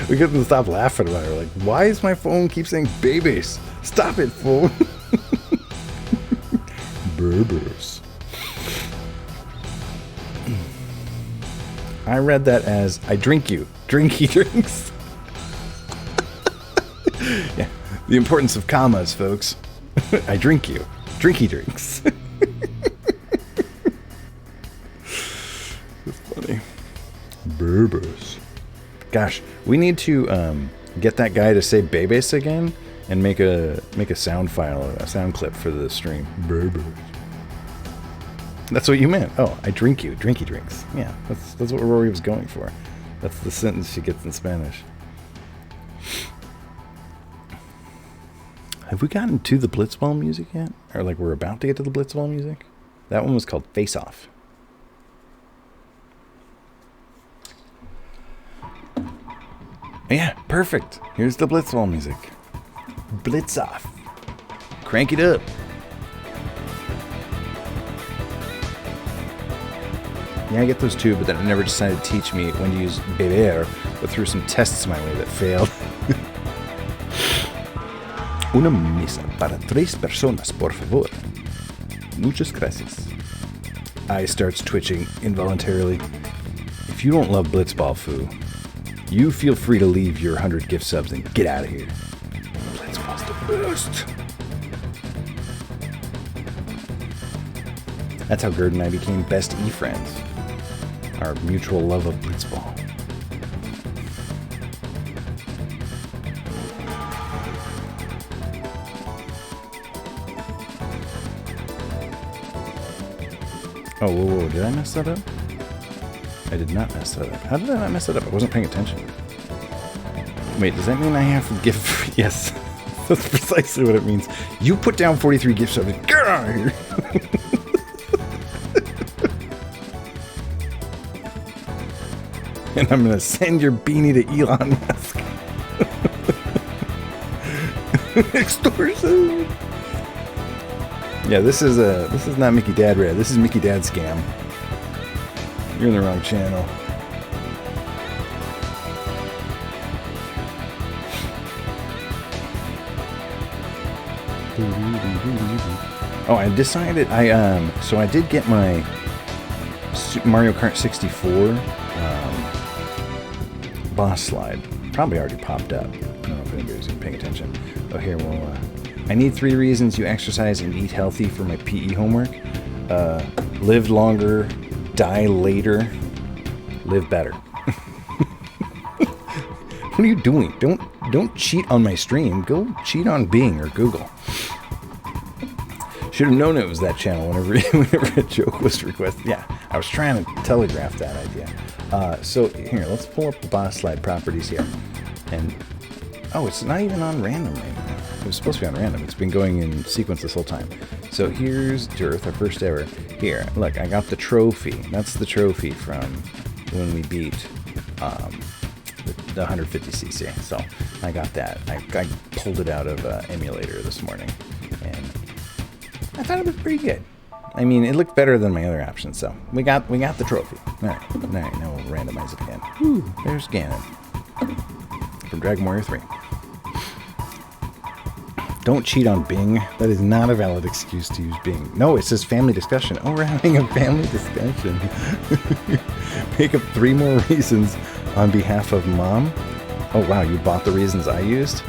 We couldn't stop laughing about it. Like, why is my phone keep saying babies? Stop it, phone. Berbers. I read that as I drink you. Drinky drinks. Yeah. The importance of commas, folks. I drink you. Drinky drinks. That's funny. Berbers. Gosh, we need to get that guy to say Bebes again and make a sound file, a sound clip for the stream. Berbers. That's what you meant. Oh, I drink you. Drinky drinks. Yeah, that's what Rory was going for. That's the sentence she gets in Spanish. Have we gotten to the Blitzball music yet? Or like we're about to get to the Blitzball music? That one was called Face Off. Yeah, perfect. Here's the Blitzball music. Blitz off. Crank it up. Yeah, I get those too, but then it never decided to teach me when to use beber, but threw some tests my way that failed. Una mesa para 3 personas, por favor. Muchas gracias. Eye starts twitching involuntarily. If you don't love Blitzball, Foo, you feel free to leave your 100 gift subs and get out of here. Blitzball's the best. That's how Gerd and I became best e-friends. Our mutual love of Blitzball. Oh, whoa, did I mess that up? I did not mess that up. How did I not mess that up? I wasn't paying attention. Wait, does that mean I have to give... Yes, that's precisely what it means. You put down 43 gift subs. Get out of here! And I'm gonna send your beanie to Elon Musk. Extortion. Yeah, this is not Mickey Dad Red. This is Mickey Dad Scam. You're in the wrong channel. Oh, I decided so I did get my Super Mario Kart 64 boss slide. Probably already popped up. I don't know if anybody's been paying attention. Oh, here, well, I need 3 reasons you exercise and eat healthy for my PE homework. Live longer, die later, live better. What are you doing? Don't cheat on my stream. Go cheat on Bing or Google. Should have known it was that channel whenever a joke was requested. Yeah, I was trying to telegraph that idea. So here, let's pull up the boss slide properties here. And oh, it's not even on random right now. It was supposed to be on random. It's been going in sequence this whole time. So here's Dearth, our first ever. Here, look, I got the trophy. That's the trophy from when we beat the 150cc. So I got that. I pulled it out of emulator this morning, and I thought it was pretty good. I mean, it looked better than my other options, so we got the trophy. All right, now we'll randomize it again. Whew, there's Ganon from Dragon Warrior 3. Don't cheat on Bing. That is not a valid excuse to use Bing. No, it says family discussion. Oh, we're having a family discussion. Make up 3 more reasons on behalf of Mom. Oh, wow, you bought the reasons I used?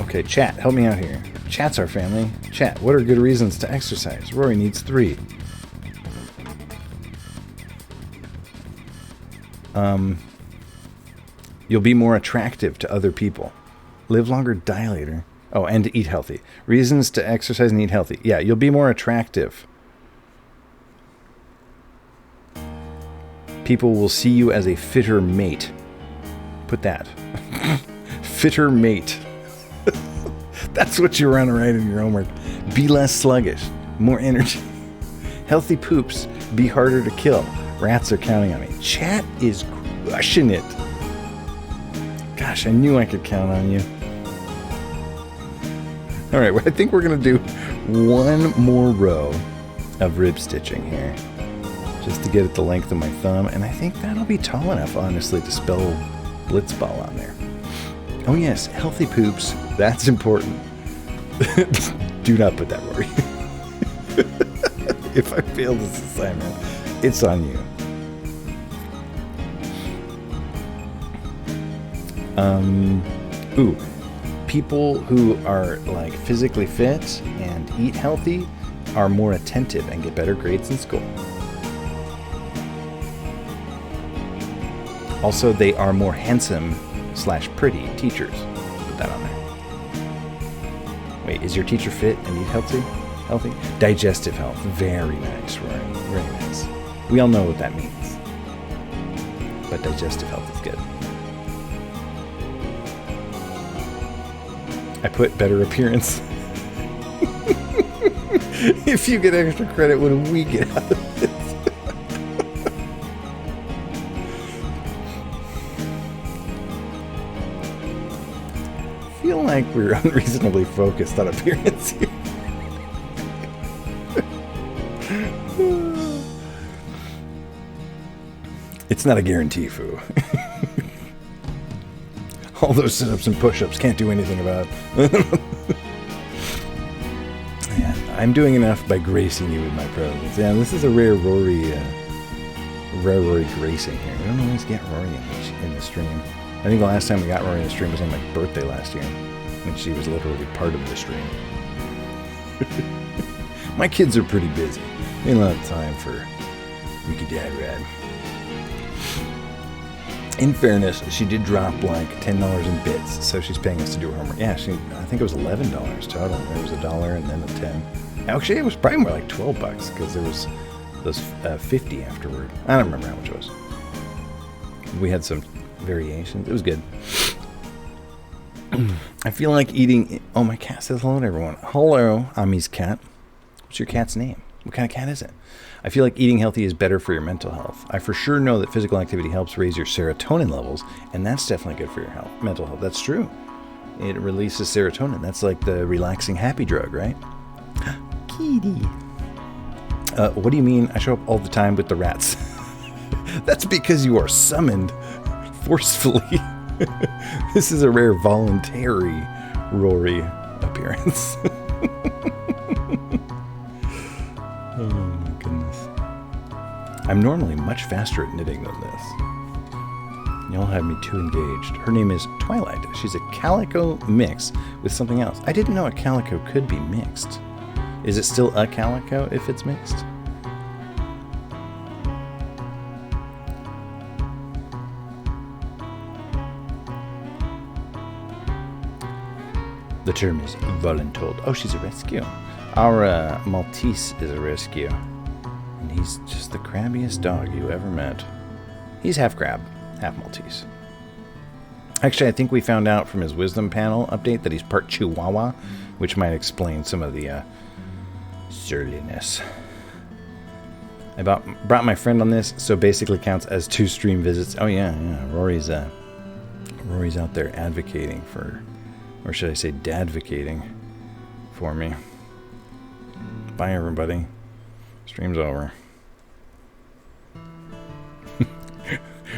Okay, chat, help me out here. Chat's our family. Chat, what are good reasons to exercise? Rory needs 3. You'll be more attractive to other people. Live longer, die later. Oh, and to eat healthy. Reasons to exercise and eat healthy. Yeah, you'll be more attractive. People will see you as a fitter mate. Put that. Fitter mate. That's what you want to write in your homework. Be less sluggish. More energy. Healthy poops. Be harder to kill. Rats are counting on me. Chat is crushing it. Gosh, I knew I could count on you. All right, well, I think we're going to do 1 more row of rib stitching here. just to get it the length of my thumb. And I think that'll be tall enough, honestly, to spell Blitzball on there. Oh yes, healthy poops. That's important. Do not put that, Rory. If I fail this assignment, it's on you. Ooh. People who are like physically fit and eat healthy are more attentive and get better grades in school. Also, they are more handsome / pretty teachers. Put that on there. Wait, is your teacher fit and eat healthy? Digestive health. Very nice, Rory. Very nice. We all know what that means. But digestive health is good. I put better appearance. If you get extra credit, what do we get out of this? I feel like we're unreasonably focused on appearance here. It's not a guarantee, Foo. All those sit-ups and push-ups can't do anything about. Yeah, I'm doing enough by gracing you with my presence. Yeah, this is a rare Rory gracing here. We don't always get Rory in the stream. I think the last time we got Rory in the stream was on my birthday last year, when she was literally part of the stream. My kids are pretty busy. They don't have time for Wiki Dad Rad. In fairness, she did drop like $10 in bits, so she's paying us to do her homework. Yeah, I think it was $11 total. There was $1 and then a 10. Actually, it was probably more like $12 because there was those 50 afterward. I don't remember how much it was. We had some variations. It was good. I feel like eating. Oh, my cat says hello to everyone. Hello, Ami's cat. What's your cat's name? What kind of cat is it? I feel like eating healthy is better for your mental health. I for sure know that physical activity helps raise your serotonin levels, and that's definitely good for your mental health. That's true. It releases serotonin. That's like the relaxing happy drug, right? Kitty. What do you mean I show up all the time with the rats? That's because you are summoned forcefully. This is a rare voluntary Rory appearance. Oh my goodness. I'm normally much faster at knitting than this. Y'all have me too engaged. Her name is Twilight. She's a calico mix with something else. I didn't know a calico could be mixed. Is it still a calico if it's mixed? The term is voluntold. Oh, she's a rescue. Our Maltese is a rescue. And he's just the crabbiest dog you ever met. He's half crab, half Maltese. Actually, I think we found out from his wisdom panel update that he's part Chihuahua, which might explain some of the surliness. I brought my friend on this, so basically counts as 2 stream visits. Oh yeah. Rory's out there advocating for, or should I say dadvocating for me. Bye everybody. Stream's over.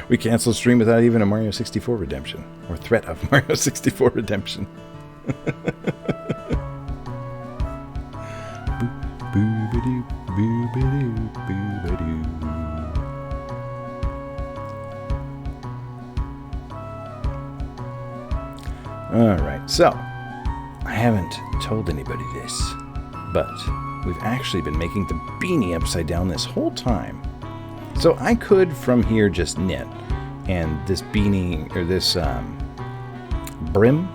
We canceled stream without even a Mario 64 redemption. Or threat of Mario 64 redemption. Boo-ba-doo, boo-ba-doo, boo-ba-doo. Alright, so I haven't told anybody this, but we've actually been making the beanie upside down this whole time. So I could from here just knit, and this beanie, or this brim,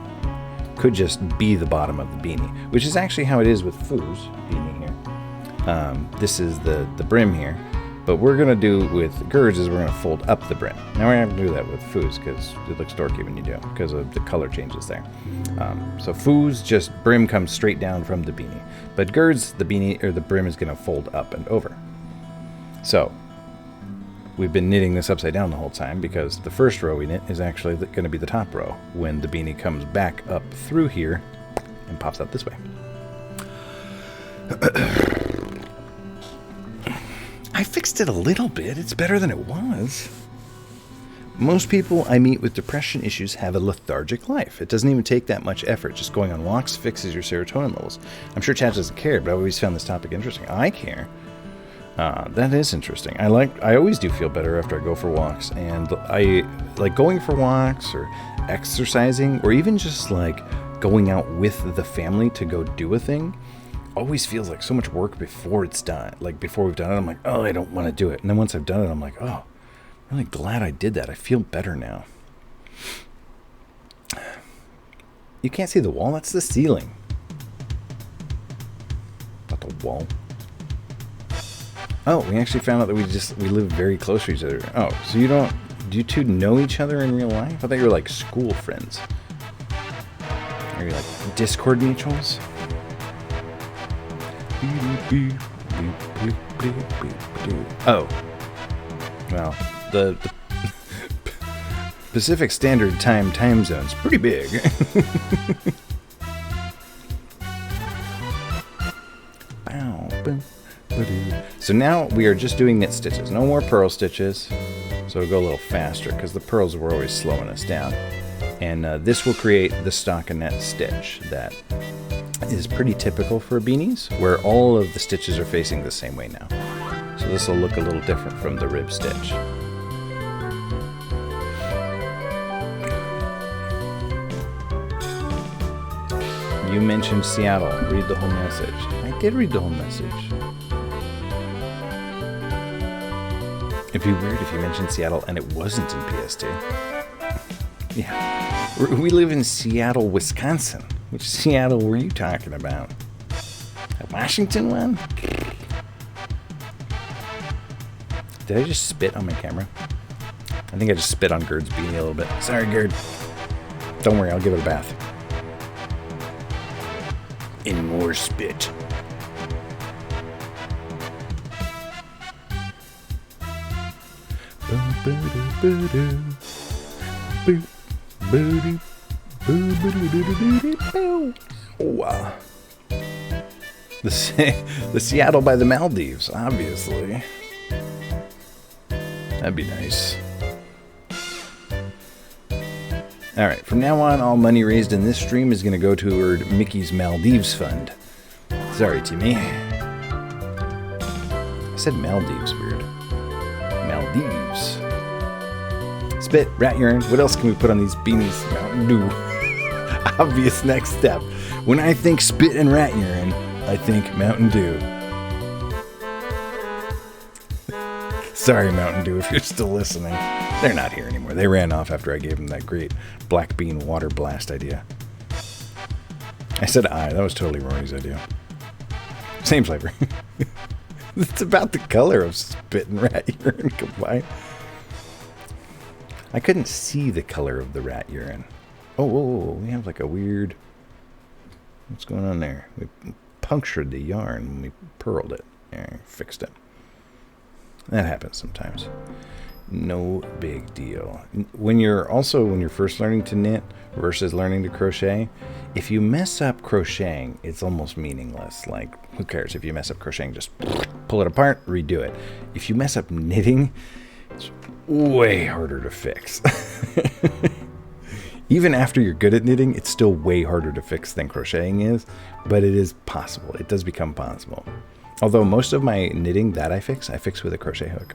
could just be the bottom of the beanie, which is actually how it is with Foo's beanie here. This is the brim here, but we're going to do with Gerd's is we're going to fold up the brim. Now we're going to do that with Foo's because it looks dorky when you do, because of the color changes there. So Foo's just brim comes straight down from the beanie, but Gerd's, the beanie, or the brim is going to fold up and over. So we've been knitting this upside down the whole time because the first row we knit is actually going to be the top row when the beanie comes back up through here and pops out this way. I fixed it a little bit. It's better than it was. Most people I meet with depression issues have a lethargic life. It doesn't even take that much effort. Just going on walks fixes your serotonin levels. I'm sure Chad doesn't care, but I always found this topic interesting. I care. That is interesting. I always do feel better after I go for walks, and I like going for walks or exercising, or even just like going out with the family to go do a thing. Always feels like so much work before it's done. Like before we've done it, I'm like, oh, I don't want to do it. And then once I've done it, I'm like, oh, I'm really glad I did that. I feel better now. You can't see the wall. That's the ceiling. Not the wall. Oh, we actually found out that we live very close to each other. Oh, so do you two know each other in real life? I thought you were like school friends. Are you like Discord mutuals? Oh. Well, the Pacific Standard Time zone's pretty big. So now we are just doing knit stitches. No more purl stitches. So it'll go a little faster because the purls were always slowing us down. And this will create the stockinette stitch that is pretty typical for beanies, where all of the stitches are facing the same way now. So this will look a little different from the rib stitch. You mentioned Seattle. Read the whole message. I did read the whole message. It'd be weird if you mentioned Seattle and it wasn't in PST. Yeah. We live in Seattle, Wisconsin. Which Seattle were you talking about? That Washington one? Did I just spit on my camera? I think I just spit on Gerd's beanie a little bit. Sorry, Gerd. Don't worry, I'll give it a bath. In more spit. Wow. The Seattle by the Maldives, obviously. That'd be nice. Alright, from now on, all money raised in this stream is going to go toward Mickey's Maldives Fund. Sorry, Timmy. I said Maldives, weird. Maldives. Spit, rat urine. What else can we put on these beanies? Mountain Dew. Obvious next step. When I think spit and rat urine, I think Mountain Dew. Sorry, Mountain Dew, if you're still listening. They're not here anymore. They ran off after I gave them that great black bean water blast idea. I said that was totally Rory's idea. Same flavor. It's about the color of spit and rat urine combined. I couldn't see the color of the rat urine. Oh, whoa, we have like a weird... What's going on there? We punctured the yarn when we purled it. Yeah, fixed it. That happens sometimes. No big deal. When you're first learning to knit versus learning to crochet, if you mess up crocheting, it's almost meaningless. Like, who cares if you mess up crocheting? Just pull it apart, redo it. If you mess up knitting, it's way harder to fix. Even after you're good at knitting, it's still way harder to fix than crocheting is, but it is possible. It does become possible. Although most of my knitting that I fix with a crochet hook.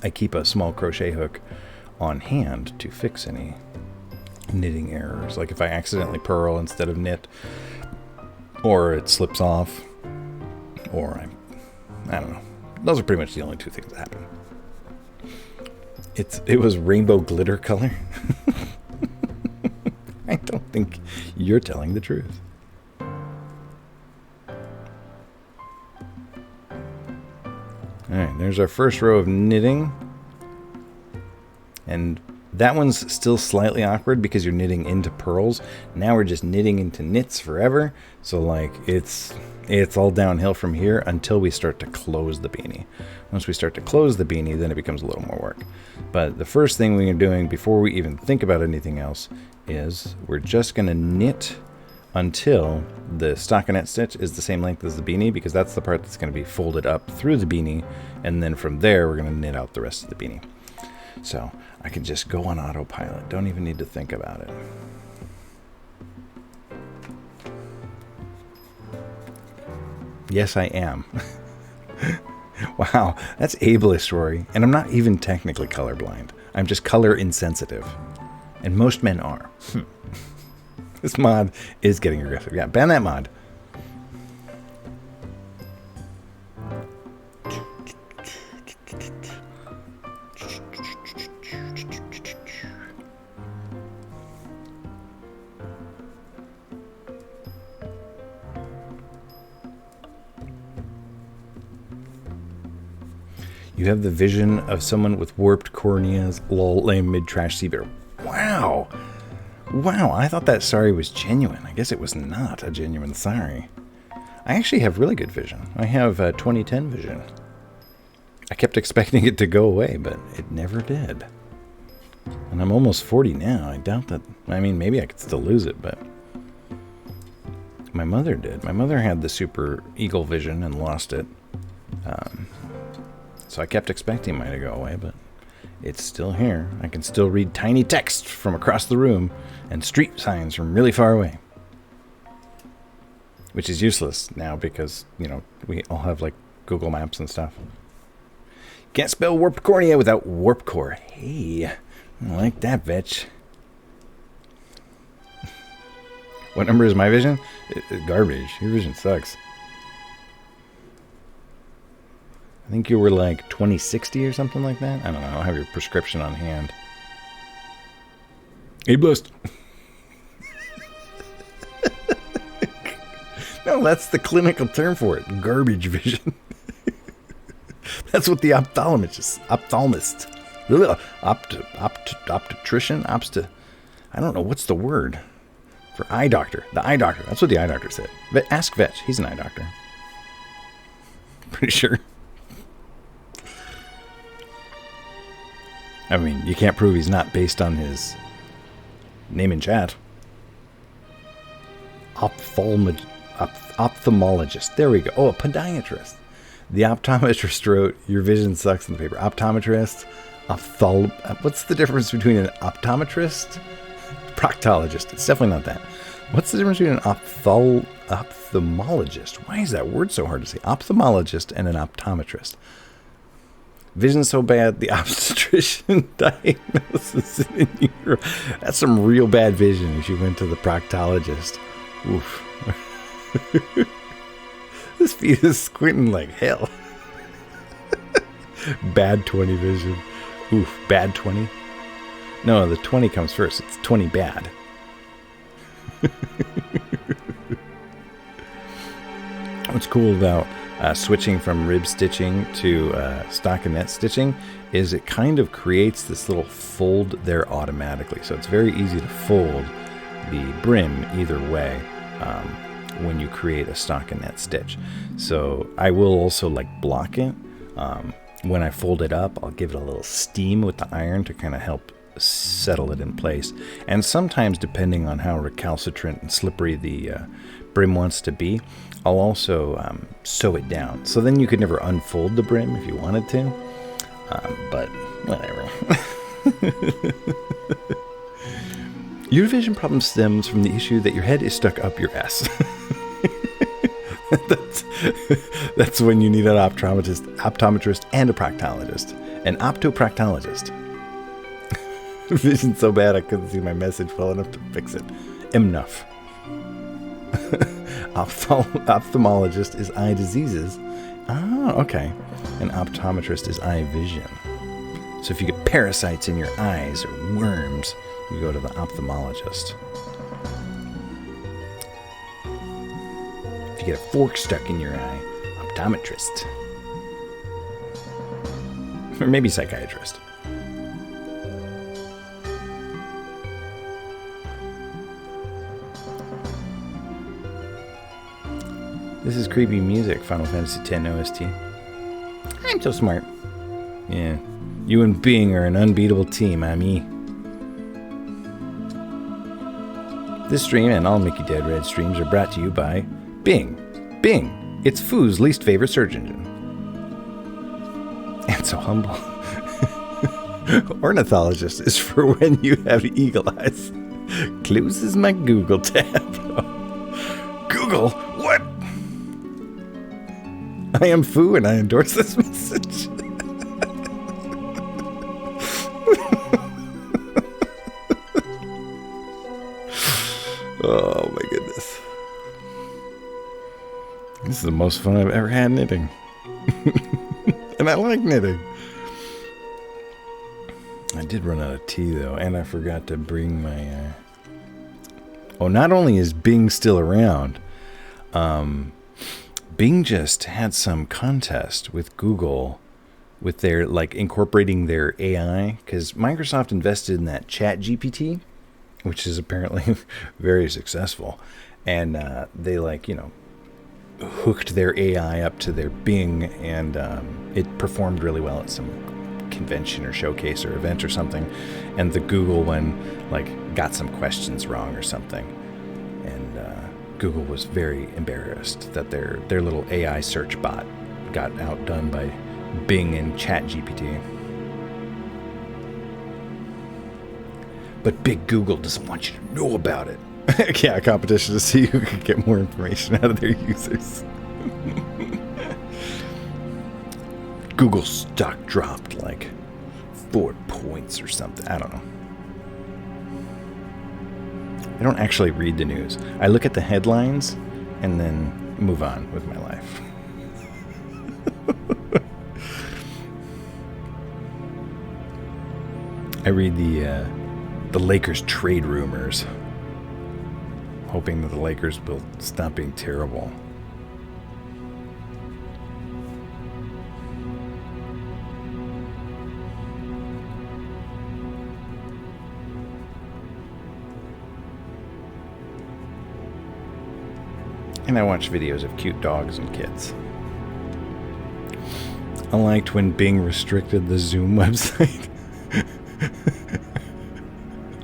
I keep a small crochet hook on hand to fix any knitting errors. Like if I accidentally purl instead of knit, or it slips off, or I don't know. Those are pretty much the only two things that happen. It was rainbow glitter color. I don't think you're telling the truth. Alright, there's our first row of knitting. And that one's still slightly awkward because you're knitting into purls. Now we're just knitting into knits forever. So like it's all downhill from here until we start to close the beanie. Once we start to close the beanie, then it becomes a little more work. But the first thing we are doing before we even think about anything else is we're just going to knit until the stockinette stitch is the same length as the beanie, because that's the part that's going to be folded up through the beanie, and then from there we're going to knit out the rest of the beanie. So I can just go on autopilot. Don't even need to think about it. Yes, I am. Wow, that's ableist, Rory. And I'm not even technically colorblind. I'm just color insensitive. And most men are. This mod is getting aggressive. Yeah, ban that mod. You have the vision of someone with warped corneas, lol, lame mid-trash sea bear. Wow. Wow, I thought that sorry was genuine. I guess it was not a genuine sorry. I actually have really good vision. I have 2010 vision. I kept expecting it to go away, but it never did. And I'm almost 40 now. I doubt that... I mean, maybe I could still lose it, but... My mother did. My mother had the super eagle vision and lost it. So I kept expecting mine to go away, but it's still here. I can still read tiny text from across the room and street signs from really far away. Which is useless now because, you know, we all have, like, Google Maps and stuff. Can't spell warped cornea without warp core. Hey, I like that, bitch. What number is my vision? Garbage. Your vision sucks. I think you were like 2060 or something like that. I don't know. I don't have your prescription on hand. Ableist. No, that's the clinical term for it. Garbage vision. That's what the ophthalmologist, optician, I don't know, what's the word for eye doctor? The eye doctor. That's what the eye doctor said. Ask Vetch. He's an eye doctor. Pretty sure. I mean, you can't prove he's not based on his name in chat. Ophthalmologist. There we go. Oh, a podiatrist. The optometrist wrote, your vision sucks in the paper. Optometrist. What's the difference between an optometrist? Proctologist. It's definitely not that. What's the difference between an ophthalmologist? Why is that word so hard to say? Ophthalmologist and an optometrist. Vision so bad, the obstetrician diagnosis in Europe. That's some real bad vision if you went to the proctologist. Oof. This feet is squinting like hell. Bad 20 vision. Oof, bad 20. No, the 20 comes first. It's 20 bad. What's cool about switching from rib stitching to stockinette stitching is it kind of creates this little fold there automatically. So it's very easy to fold the brim either way when you create a stockinette stitch. So I will also like block it. When I fold it up, I'll give it a little steam with the iron to kind of help settle it in place. And sometimes, depending on how recalcitrant and slippery the brim wants to be, I'll also sew it down. So then you could never unfold the brim if you wanted to. But whatever. Your vision problem stems from the issue that your head is stuck up your ass. That's when you need an optometrist and a proctologist. An optoproctologist. Vision so bad I couldn't see my message well enough to fix it. Enough. Ophthalmologist is eye diseases. Ah, okay. An optometrist is eye vision. So if you get parasites in your eyes or worms, you go to the ophthalmologist. If you get a fork stuck in your eye, optometrist. Or maybe psychiatrist. This is creepy music, Final Fantasy X OST. I'm so smart. Yeah. You and Bing are an unbeatable team, Ami. This stream and all Mickey Dead Red streams are brought to you by Bing. Bing, it's Foo's least favorite search engine. And so humble. Ornithologist is for when you have eagle eyes. Closes my Google tab. Google? What? I am Foo and I endorse this message. Oh my goodness. This is the most fun I've ever had knitting. And I like knitting. I did run out of tea though, and I forgot to bring my... Oh, not only is Bing still around, Bing just had some contest with Google with their, like, incorporating their AI, because Microsoft invested in that ChatGPT, which is apparently very successful. And they, like, you know, hooked their AI up to their Bing, and it performed really well at some convention or showcase or event or something. And the Google one, like, got some questions wrong or something. And Google was very embarrassed that their little AI search bot got outdone by Bing and ChatGPT. But big Google doesn't want you to know about it. Yeah, a competition to see who can get more information out of their users. Google stock dropped like 4 points or something. I don't know. I don't actually read the news. I look at the headlines and then move on with my life. I read the Lakers trade rumors, hoping that the Lakers will stop being terrible. And I watch videos of cute dogs and kids. I liked when Bing restricted the Zoom website.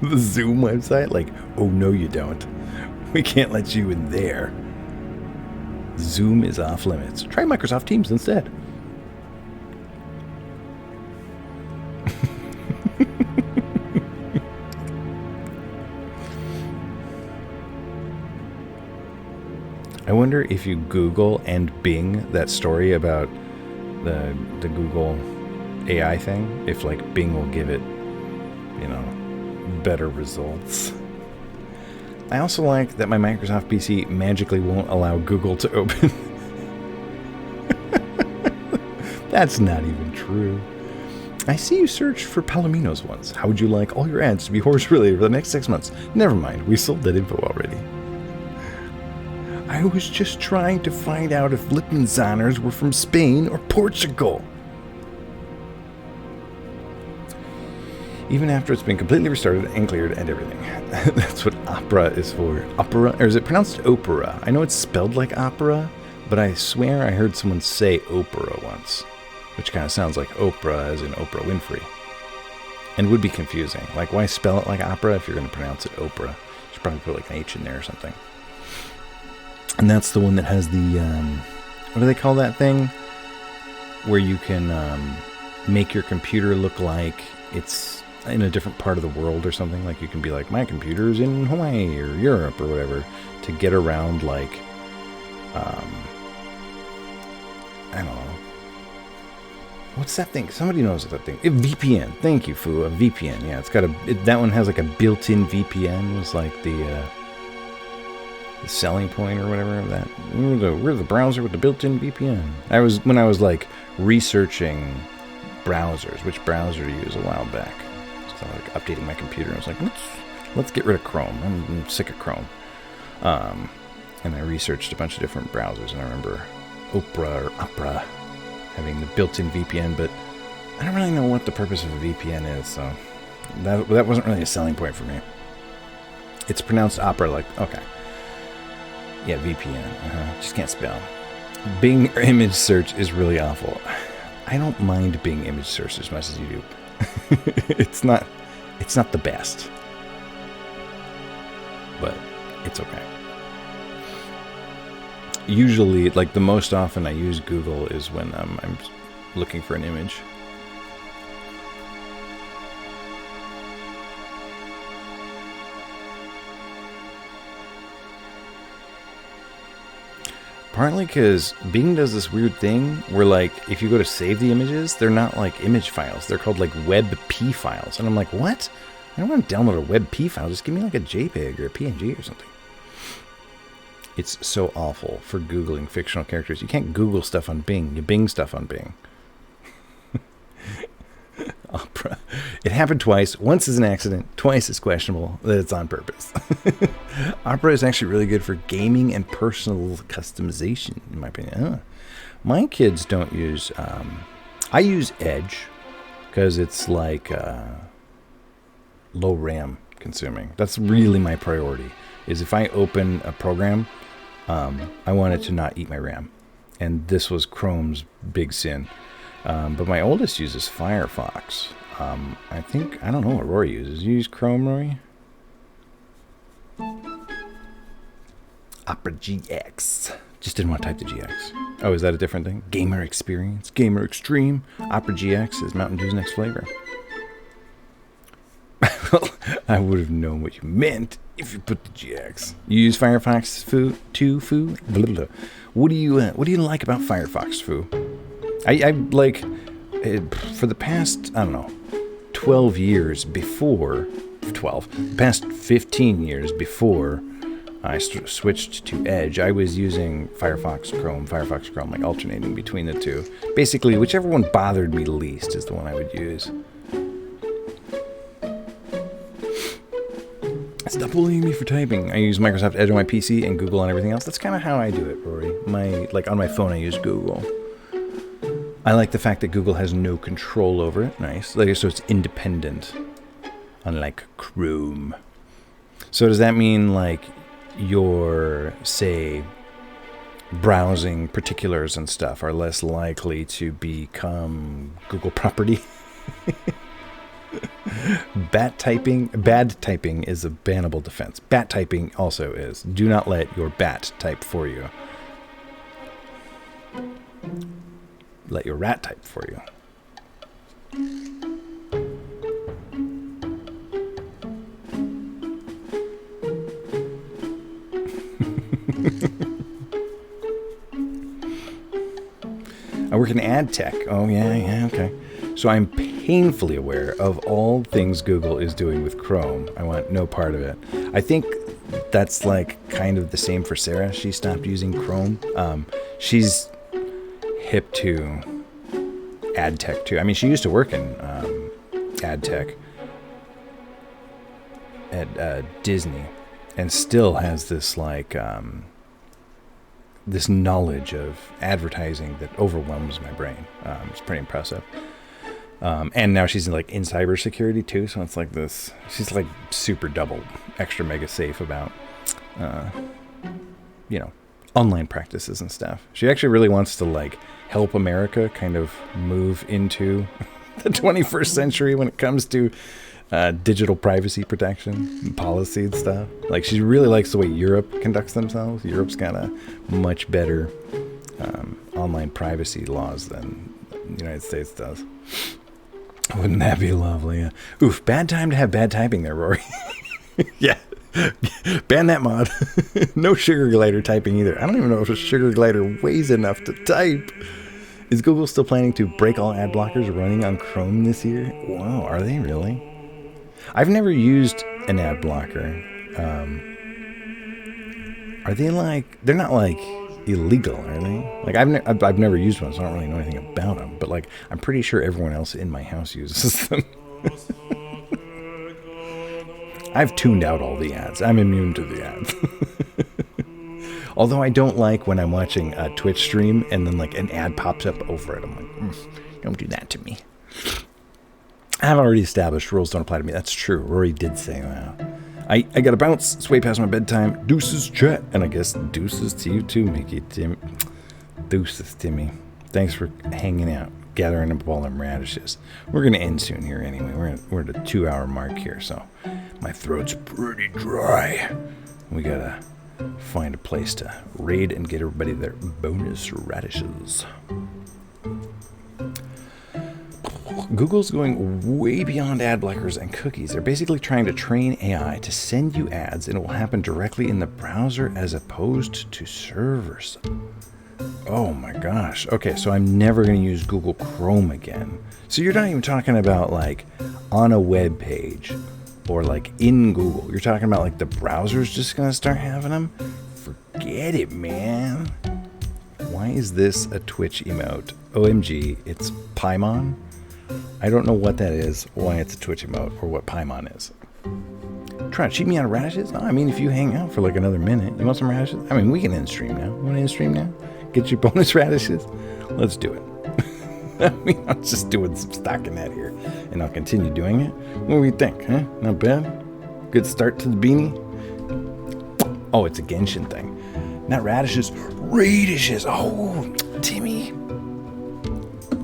The Zoom website? Like, oh no you don't. We can't let you in there. Zoom is off limits. Try Microsoft Teams instead. I wonder if you Google and Bing that story about the Google AI thing, if like Bing will give it, you know, better results. I also like that my Microsoft PC magically won't allow Google to open. That's not even true. I see you searched for Palominos once. How would you like all your ads to be horse related for the next 6 months? Never mind, we sold that info already. I was just trying to find out if Lippenzahnners were from Spain or Portugal. Even after it's been completely restarted and cleared and everything. That's what opera is for. Opera? Or is it pronounced opera? I know it's spelled like opera, but I swear I heard someone say opera once. Which kind of sounds like Oprah as in Oprah Winfrey. And would be confusing. Like, why spell it like opera if you're going to pronounce it Oprah? You should probably put like an H in there or something. And that's the one that has the, what do they call that thing? Where you can make your computer look like it's in a different part of the world or something. Like you can be like, my computer's in Hawaii or Europe or whatever, to get around like, I don't know. What's that thing? Somebody knows what that thing. A VPN. Thank you, Fu. A VPN. Yeah, it's got that one has like a built-in VPN. Was like the selling point or whatever of that. We're the browser with the built-in VPN. When I was like researching browsers, which browser to use a while back. So like updating my computer. I was like, let's get rid of Chrome. I'm sick of Chrome. And I researched a bunch of different browsers, and I remember Opera having the built-in VPN, but I don't really know what the purpose of a VPN is, so that wasn't really a selling point for me. It's pronounced opera, like, okay. Yeah, VPN. Just can't spell. Bing image search is really awful. I don't mind Bing image search as much as you do. It's not the best. But it's okay. Usually, like the most often I use Google is when I'm looking for an image. Partly because Bing does this weird thing where, like, if you go to save the images, they're not like image files. They're called like WebP files. And I'm like, what? I don't want to download a WebP file. Just give me like a JPEG or a PNG or something. It's so awful for Googling fictional characters. You can't Google stuff on Bing. You Bing stuff on Bing. Opera. It happened twice. Once is an accident. Twice is questionable that it's on purpose. Opera is actually really good for gaming and personal customization, in my opinion. My kids don't use... I use Edge because it's like low RAM consuming. That's really my priority. Is if I open a program, I want it to not eat my RAM. And this was Chrome's big sin. But my oldest uses Firefox. I don't know what Rory uses. You use Chrome, Rory? Opera GX. Just didn't want to type the GX. Oh, is that a different thing? Gamer Experience, Gamer Extreme. Opera GX is Mountain Dew's next flavor. I would have known what you meant if you put the GX. You use Firefox Foo? Blah, blah, blah. What do you like about Firefox Foo? I like it, for the past, I don't know, 12 years before, the past 15 years before I switched to Edge, I was using Firefox Chrome, like alternating between the two. Basically, whichever one bothered me least is the one I would use. Stop bullying me for typing. I use Microsoft Edge on my PC and Google on everything else. That's kind of how I do it, Rory. On my phone, I use Google. I like the fact that Google has no control over it. Nice. So it's independent, unlike Chrome. So does that mean like your, say, browsing particulars and stuff are less likely to become Google property? Bad typing is a bannable defense. Bat typing also is. Do not let your bat type for you. Let your rat type for you. I work in ad tech. Oh, yeah, okay. So I'm painfully aware of all things Google is doing with Chrome. I want no part of it. I think that's like kind of the same for Sarah. She stopped using Chrome. She's hip to ad tech too. I mean, she used to work in ad tech at Disney and still has this like this knowledge of advertising that overwhelms my brain. It's pretty impressive. And now she's in cybersecurity too, so it's like this. She's like super double, extra mega safe about, online practices and stuff. She actually really wants to help America kind of move into the 21st century when it comes to digital privacy protection and policy and stuff. She really likes the way Europe conducts themselves. Europe's got a much better online privacy laws than the United States does. Wouldn't that be lovely? Oof, bad time to have bad typing there, Rory. Yeah. Ban that mod. No sugar glider typing either. I don't even know if a sugar glider weighs enough to type. Is Google still planning to break all ad blockers running on Chrome this year? Wow, are they really? I've never used an ad blocker. Are they they're not illegal, are they? I've never used one, so I don't really know anything about them. But I'm pretty sure everyone else in my house uses them. I've tuned out all the ads. I'm immune to the ads. Although I don't like when I'm watching a Twitch stream and then an ad pops up over it. I'm like, don't do that to me. I've already established rules don't apply to me. That's true. Rory did say that. I gotta bounce. It's way past my bedtime. Deuces, chat. And I guess deuces to you too, Mickey. Deuces, Timmy. Thanks for hanging out, gathering up all them radishes. We're gonna end soon here anyway. We're at a 2-hour mark here, so my throat's pretty dry. We gotta find a place to raid and get everybody their bonus radishes. Google's going way beyond ad blockers and cookies. They're basically trying to train AI to send you ads, and it will happen directly in the browser as opposed to servers. Oh my gosh. Okay, so I'm never going to use Google Chrome again. So you're not even talking about like on a web page or like in Google. You're talking about like the browser's just going to start having them? Forget it, man. Why is this a Twitch emote? OMG, it's Paimon? I don't know what that is, why it's a Twitch emote, or what Paimon is. Trying to cheat me out of radishes? Oh, I mean, if you hang out for like another minute, you want some radishes? I mean, we can end stream now. You want to end stream now? Get your bonus radishes? Let's do it. I mean, I'm just doing some stocking here, and I'll continue doing it. What do you think, huh? Not bad? Good start to the beanie? Oh, it's a Genshin thing. Not radishes, radishes. Oh, Timmy.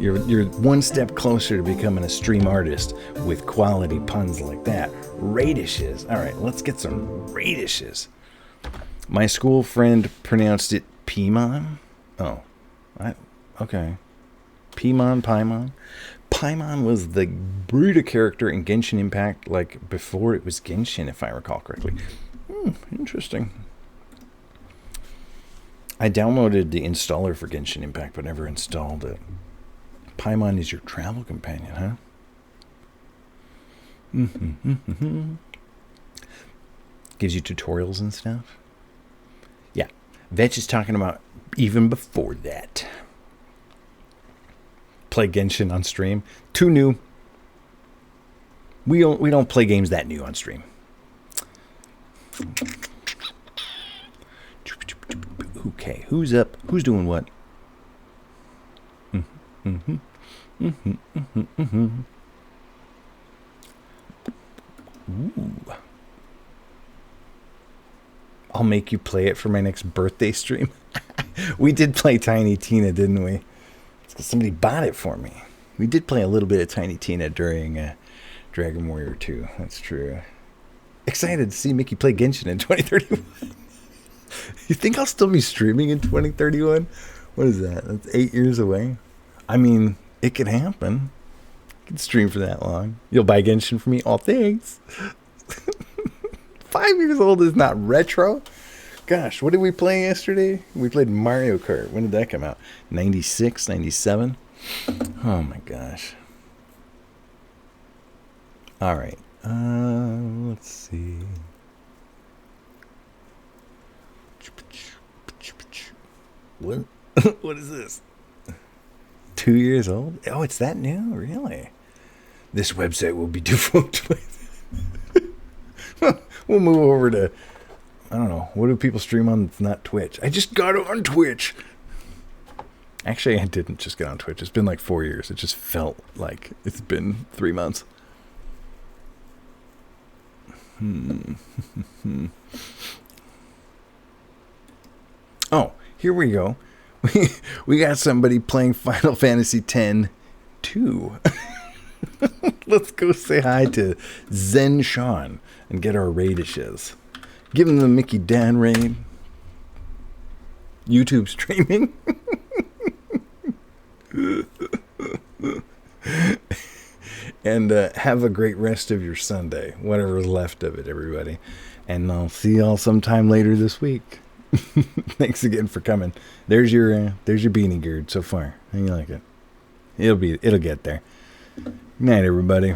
You're one step closer to becoming a stream artist with quality puns like that. Radishes. All right, let's get some radishes. My school friend pronounced it Paimon. Oh, okay. Paimon. Paimon was the Bruta character in Genshin Impact, like before it was Genshin, if I recall correctly. Interesting. I downloaded the installer for Genshin Impact, but never installed it. Paimon is your travel companion, huh? Gives you tutorials and stuff. Yeah, Vetch is talking about even before that. Play Genshin on stream. Too new. We don't play games that new on stream. Okay, who's up? Who's doing what? Ooh. I'll make you play it for my next birthday stream. We did play Tiny Tina, didn't we? It's 'cause somebody bought it for me. We did play a little bit of Tiny Tina during Dragon Warrior 2. That's true. Excited to see Mickey play Genshin in 2031. You think I'll still be streaming in 2031? What is that? That's 8 years away. I mean, it could happen. I can stream for that long. You'll buy Genshin for me? Oh, thanks. 5 years old is not retro. Gosh, what did we play yesterday? We played Mario Kart. When did that come out? 96, 97? Oh my gosh. All right. Let's see. What? What is this? 2 years old? Oh, it's that new? Really? This website will be defunct. We'll move over to, I don't know, what do people stream on that's not Twitch? I just got on Twitch. Actually, I didn't just get on Twitch. It's been like 4 years. It just felt like it's been 3 months. Oh, here we go. We got somebody playing Final Fantasy X-2. Let's go say hi to Zen Sean and get our raidishes. Give him the Mickey Dan raid. YouTube streaming. And have a great rest of your Sunday, whatever's left of it, everybody. And I'll see y'all sometime later this week. Thanks again for coming. There's your beanie gourd so far. How you like it? It'll get there. Good night, everybody.